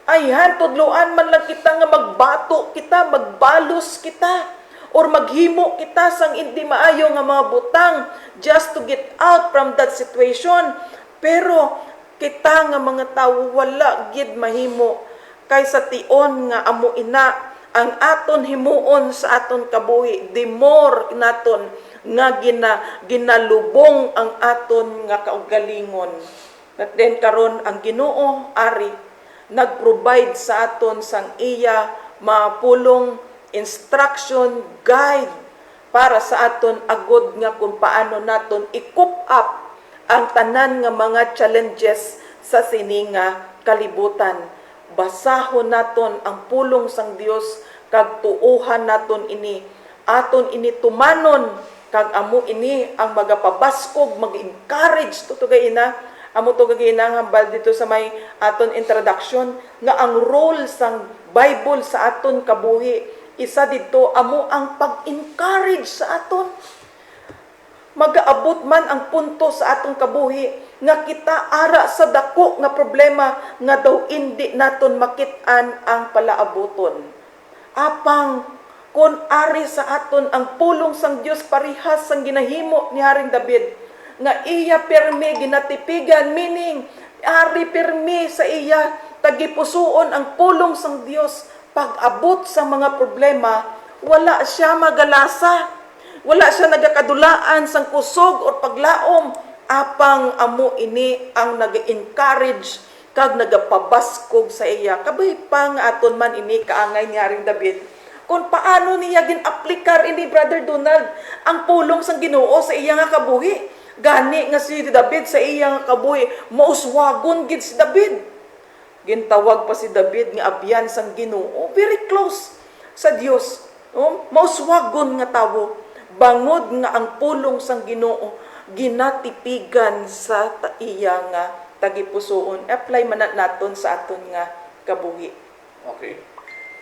Ayhan tudloan man lang kita nga magbato kita, magbalos kita, or maghimo kita sang hindi maayo nga mga butang just to get out from that situation. Pero kita nga mga tawo wala gid mahimo, kay sa tion nga amo ina ang aton himuon sa aton kabuhi, the more naton nga ginalubong ang aton nga kaugalingon. At then karon ang Ginoo ari nag-provide sa aton sang iya mapulong instruction, guide para sa aton agod nga kung paano naton i-cope up ang tanan nga mga challenges sa sininga kalibutan. Basahon naton ang pulong sang Dios kag tuuhan naton ini, aton ini tumanon kag amo ini ang magapabaskog, mag-encourage to gayina. Amo to gayina hambal dito sa may aton introduction nga ang role sang Bible sa aton kabuhi, isa dito amo ang pag-encourage sa aton. Magaabot man ang punto sa atong kabuhi nga kita ara sa dako nga problema nga daw hindi naton makit-an ang palaaboton. Apang kun ari sa aton ang pulong sang Dios parihas sang ginahimo ni Haring David nga iya pirmi ginatipigan, meaning ari pirmi sa iya tagipusuon ang pulong sang Dios pag-abot sa mga problema, wala siya magalasa. Wala siya nagakadulaan sang kusog o paglaom, apang amo ini ang nag-encourage kag nagapabaskog sa iya. Kabay pang aton man ini kaangay ni Haring David kung paano niya gin-aplikar ini, Brother Donald, ang pulong sang Ginoo sa iya nga kabuhi. Gani nga si David sa iya nga kabuhi, mauswagon gid si David. Gintawag pa si David nga abyan sang Ginoo, very close sa Dios. Mauswagon nga tawo. Bangod nga ang pulong sang Ginoo ginatipigan sa iya nga tagipusoon. Apply man naton sa aton nga kabuhi. Okay.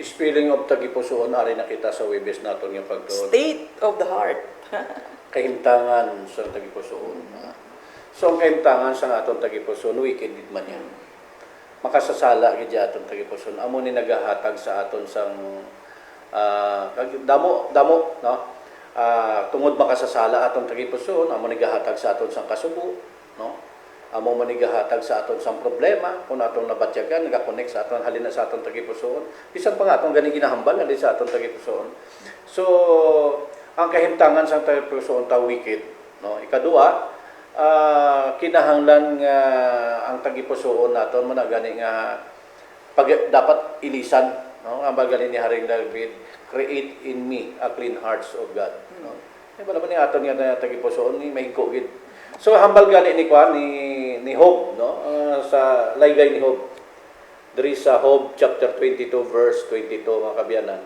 Spelling of tagipusoon ari nakita sa webes naton nga pagtuon. State of the heart. Kahimtangan sa tagipusoon. So ang kahimtangan sa aton tagipusoon wicked gid man yan. Makasasala gid aton tagipusoon. Amo ni nagahatag sa aton sang damo no. Tungod makasasala aton tagipusoon, amo nigahatag sa aton sang kasubo, no? Amo manigahatag sa aton sang problema kung atong nabatyagan, nagakonek sa aton halina sa aton tagipusoon. Bisan pa nga atong gani ginahambal halin sa aton tagipusoon. So, ang kahimtangan sang tagipusoon ta wicked, no? Ikaduha, kinahanglan nga ang tagipusoon naton mo na gani nga pag dapat ilisan, no? Ang bagalin ni Haring David, create in me a clean hearts of God. No? Ay bala man ni aton nga tagipusoon ni mahigko gid. So hambal gali ni Kwan ni Job, no? Sa laygay ni Job. Diri sa Job chapter 22 verse 22 mga kabyanan.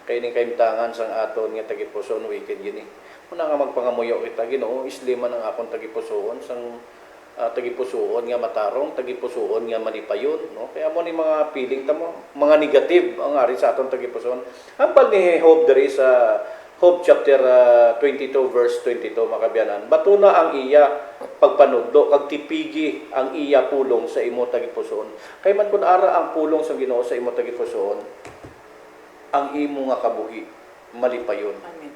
Kay ning kahimtangan sang aton nga tagipusoon wicked gini. Una nga magpangamuyo kita Ginoo, isliman ang akon tagipusoon sang tagipusoon nga matarong, tagipusoon nga manipayon, no? Kaya mo ni mga feeling tamo, mga negative ang ari sa aton tagipusoon. Hambal ni Job diri sa Job chapter 22 verse 22 makabyanan. Batuna ang iya pagpanudlo kag tipigi ang iya pulong sa imo tagipusoon. Kay man kun ara ang pulong sa Ginoo sa imo tagipusoon, ang imo nga kabuhi malipayon. Amen.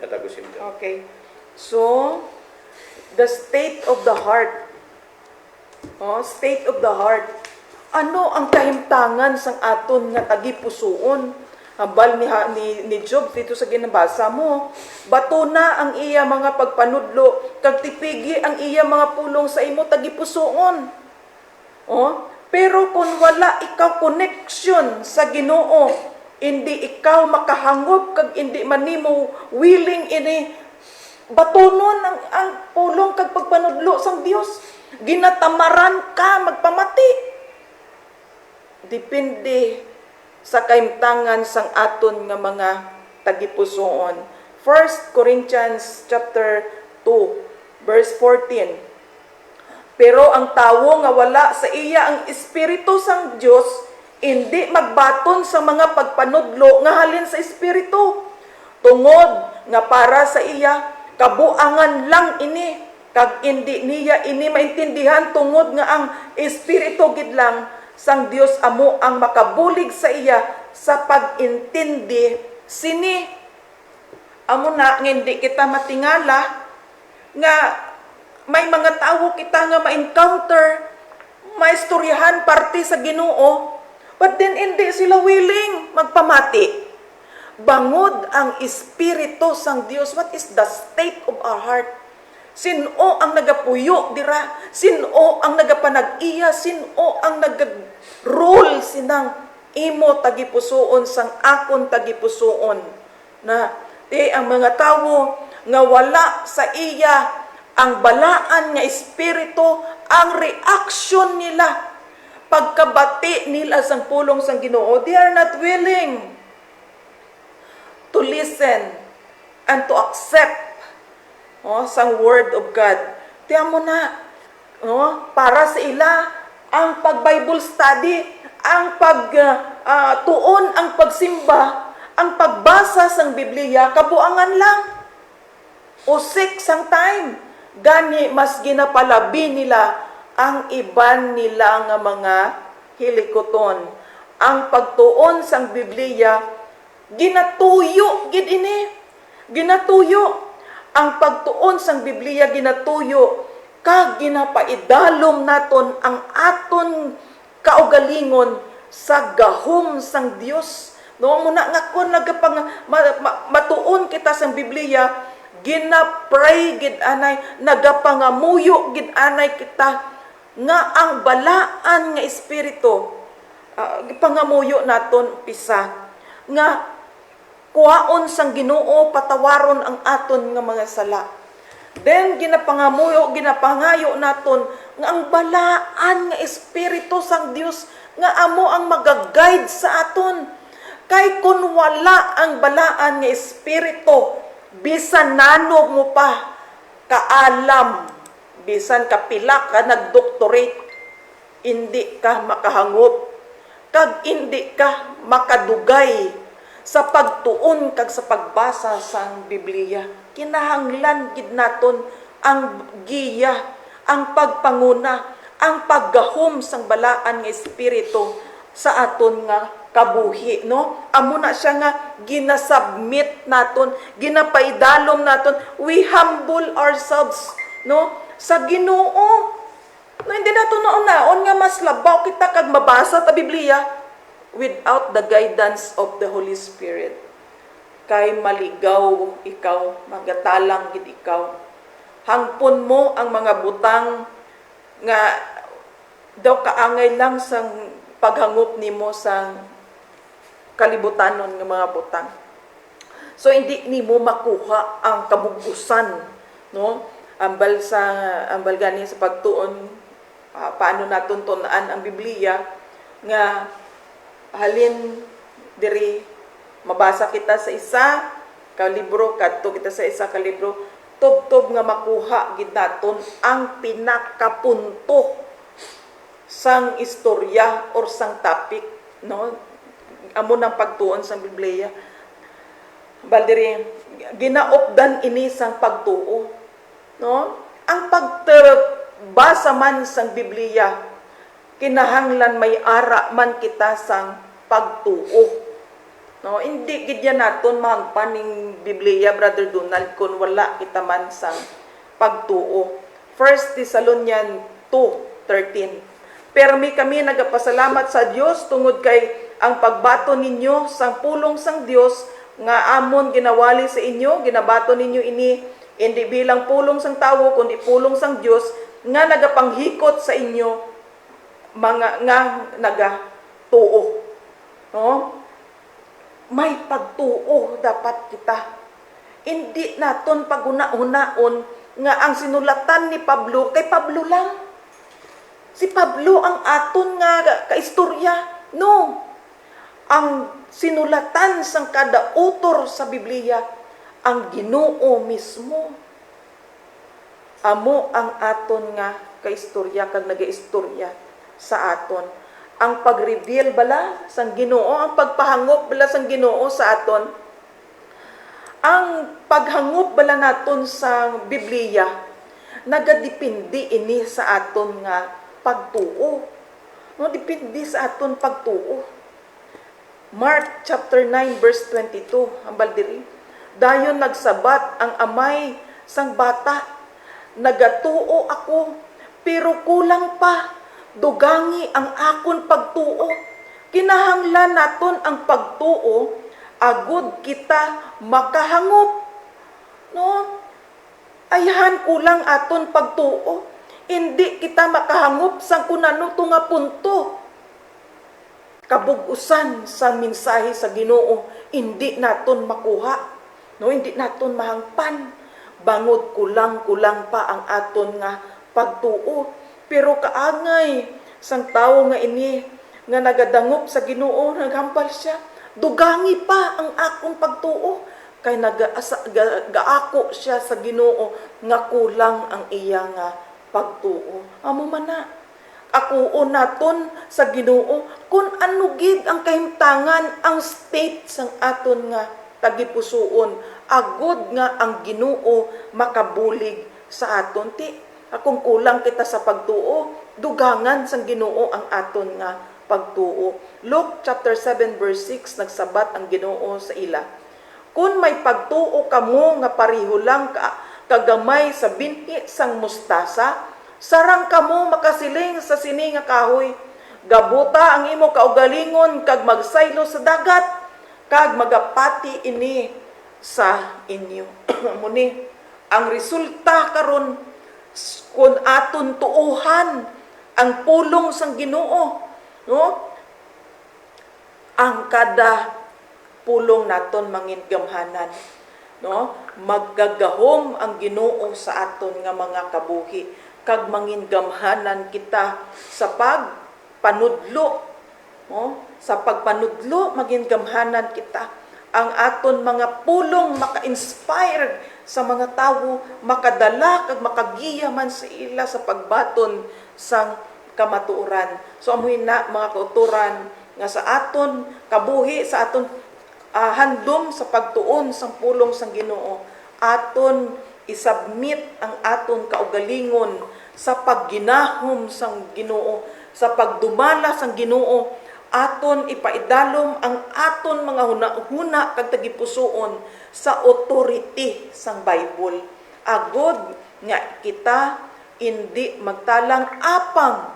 Yata ko simple. Okay. So, the state of the heart. State of the heart. Ano ang kahimtangan sang aton nga tagipusoon? Hambal ni Job dito sa ginabasa mo. Batuna ang iya mga pagpanudlo, kag tipigi ang iya mga pulong sa imo tagipusoon. Pero kung wala ikaw connection sa Ginoo, hindi ikaw makahangop kag hindi man nimo willing ini batunon ang pulong kag pagpanudlo sang Dios. Ginatamaran ka magpamati. Depende sa kahimtangan sang aton nga mga tagipusoon. 1 Corinthians chapter 2 verse 14. Pero ang tawo nga wala sa iya ang espiritu sang Dios, hindi magbaton sa mga pagpanudlo nga halin sa espiritu. Tungod nga para sa iya kabuangan lang ini, kag hindi niya ini maintindihan tungod nga ang espiritu gid lang sang Dios amo ang makabulig sa iya sa pag-intindi sini. Amo na hindi kita matingala nga may mga tawo kita nga ma-encounter, maistoryahan parte sa Ginoo, But then hindi sila willing magpamati. Bangod ang Espiritu sang Dios. What is the state of our heart? Sino ang nagapuyo dira? Sino ang nagapanag-iya? Sino ang nag-rule sinang imo tagipusoon sang akon tagipusoon? Na ang mga tawo nga wala sa iya ang balaan nga espiritu, ang reaction nila pagkabati nila sang pulong sang Ginoo, they are not willing to listen and to accept sang word of God. Tiyan mo na, para sa ila, ang pag-Bible study, ang pagtuon, ang pagsimba, ang pagbasa sang Biblia, kabuangan lang. Usik sang time. Gani, mas ginapalabi nila ang iban nila nga mga hilikoton. Ang pagtuon sang Biblia, ginatuyo, gid ini. Ginatuyo. Ang pagtuon sang Biblia ginatuyo kag ginapaidalom naton ang aton kaugalingon sa gahom sang Dios. No muna nga kun matuon kita sang Biblia, ginapray gid anay, nagapangamuyo gid anay kita nga ang balaan nga espiritu pangamuyo naton pisa nga kuhaon sang Ginoo, patawaron ang aton nga mga sala. Then ginapangamuyo, ginapangayo naton nga ang balaan nga espiritu sang Dios nga amo ang magaguide sa aton. Kay kun wala ang balaan nga espiritu, bisan nanog mo pa kaalam, bisan kapila ka nagdoktorate, hindi ka makahangop, kag hindi ka makadugay sa pagtuon kag sa pagbasa sang Biblia. Kinahanglan gid naton ang giya, ang pagpanguna, ang paggahom sang balaan nga espiritu sa aton nga kabuhi, no? Amo na siya nga ginasubmit naton, ginapaidalom naton. We humble ourselves, no? Sa Ginoo. No, hindi naton naon nga mas labaw kita kag mabasa ta Biblia without the guidance of the Holy Spirit. Kay maligaw ikaw, magatalang gid ikaw. Hangpon mo ang mga butang nga daw kaangay lang sang paghangop nimo sang kalibutanon nga mga butang. So hindi nimo makuha ang kabugusan, no? Ambal gani sa pagtuon, paano naton tun-an ang Biblia nga halin diri mabasa kita sa isa ka libro, kadto kita sa isa ka libro, tubtob nga makuha gid naton ang pinakapunto sang istorya or sang topic, no? Amo nang pagtuon sang Biblia. Baldiri ginaopdan ini sang pagtuo, no? Ang pagbasa man sang Biblia, kinahanglan may ara man kita sang pagtuo. No, hindi gid yan naton mahangpaning Biblia, Brother Donald, kun wala kita man sang pagtuo. 1 Thessalonians 2:13. Permi kami nagapasalamat sa Dios tungod kay ang pagbato ninyo sang pulong sang Dios nga amon ginawali sa inyo, ginabato ninyo ini hindi bilang pulong sang tawo kundi pulong sang Dios nga nagapanghikot sa inyo mga nga nagatuo. No? May pagtuo dapat kita. Hindi naton paguna-unaon nga ang sinulatan ni Pablo kay Pablo lang. Si Pablo ang aton nga kaistorya. No. Ang sinulatan sang kada autor sa Biblia ang Ginoo mismo. Amo ang aton nga kaistorya kag nagaistorya sa aton. Ang pag-reveal bala sang Ginoo, ang pagpahangop bala sang Ginoo sa aton, ang paghangop bala naton sa Biblia, nagadepende ini sa aton nga pagtuo. No, depende sa aton pagtuo. Mark chapter 9 verse 22, ang baldiri. Dayon nagsabat ang amay sang bata, nagatuo ako, pero kulang pa, dugangi ang akon pagtuo. kinahanglan naton ang pagtuo agud kita makahangop. No? Ayahan kulang aton pagtuo. Hindi kita makahangop sa kunano nga punto. Kabug-usan sa mensahe sa Ginoo, hindi naton makuha. No, hindi naton mahangpan. Bangod kulang-kulang pa ang aton nga pagtuo. Pero kaangay sang tawo nga ini nga nagadangop sa Ginoo, naghambal siya, dugangi pa ang akong pagtuo kay gaako siya sa Ginoo nga kulang ang iya nga pagtuo. Amo man na akuon naton sa Ginoo kung ano gid ang kahimtangan, ang state sang aton nga tagipusoon, agud nga ang Ginoo makabulig sa aton. Ti akong kulang kita sa pagtuo, dugangan sang Ginoo ang aton nga pagtuo. Luke chapter 7 verse 6 nagsabat ang Ginoo sa ila, kung may pagtuo kamo nga pareho lang kagamay sa binhi sang mustasa, sarang kamo makasiling sa sini nga kahoy, gabuta ang imo kaugalingon kag magsaylo sa dagat, kag magapati ini sa inyo. Muni ang resulta karon kung aton tuuhan ang pulong sang Ginoo, no? Ang kada pulong naton mangingamhanan, no? Maggagahom ang Ginoo sa aton nga mga kabuhi, kag mangingamhanan kita sa pagpanudlo, no? Sa pagpanudlo magingamhanan kita. Ang aton mga pulong maka-inspire sa mga tawo, makadala kag makagiya man sa ila sa pagbaton sang kamatuoran. So amoy na mga kauturan nga sa aton kabuhi, sa aton handom sa pagtuon sang pulong sang Ginoo, aton isubmit ang aton kaugalingon sa pagginahom sang Ginoo, sa pagdumala sang Ginoo, aton ipaidalom ang aton mga hunahuna kag tagipusoon sa authority sang Bible. Agod nga kita hindi magtalang apang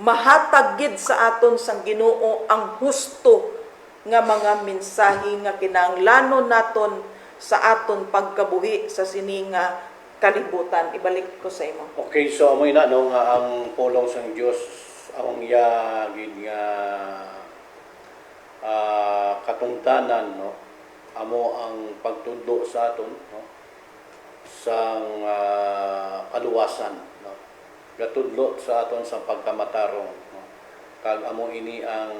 mahatag gid sa aton sang Ginoo ang husto nga mga mensahe nga kinahanglanon naton sa aton pagkabuhi sa sini nga kalibutan. Ibalik ko sa imo. Okay, so amoy na no nga ang pulong sang Dios ang iya gid nga katungtanan, no, amo ang pagtudlo sa aton, no, sang kaluwasan, no, gatudlo sa aton sa pagkamatarong, no, kag amo ini ang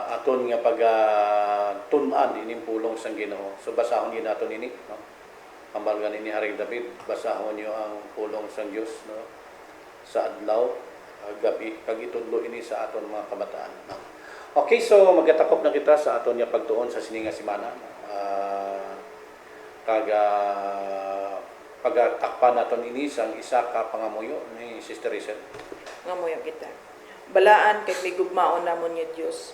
aton nga pagtun-an ining pulong sang Ginoo. So basahon gid naton ini, no, ambal ganin ni Haring David, basahon niyo ang pulong sang Dios, no, sa adlaw, gabi, kag itudlo ini sa aton mga kabataan. No? Okay, so magkatakop na kita sa aton nga pagtuon sa sininga semana. Pagatakpan naton ini sang isa ka pangamuyo ni Sister Rachel. Ngamuyo kita. Balaan kay migugmaon namon nga Dios.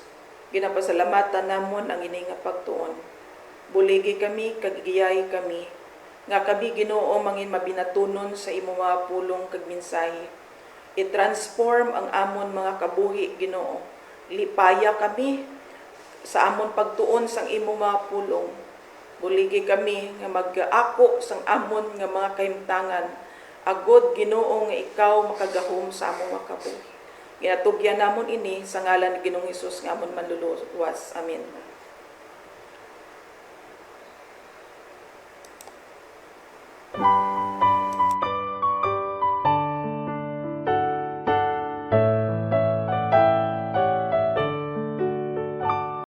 Ginapasalamatan namon ang ini nga pagtuon. Buligi kami kag giyay kami nga kabi Ginoo mangin mabinatunon sa imo mga pulong kag mensahe. I-transform ang amon mga kabuhi, Ginoo. Lipaya kami sa amon pagtuon sang imo mga pulong. Buligi kami nga mag-aako sang amon nga mga kahimtangan. Agod Ginoo nga ikaw makagahom sa among mga kabuhi. Ginatugyan namon ini sa ngalan ni Ginoong Hesus nga amon manluluwas. Amen.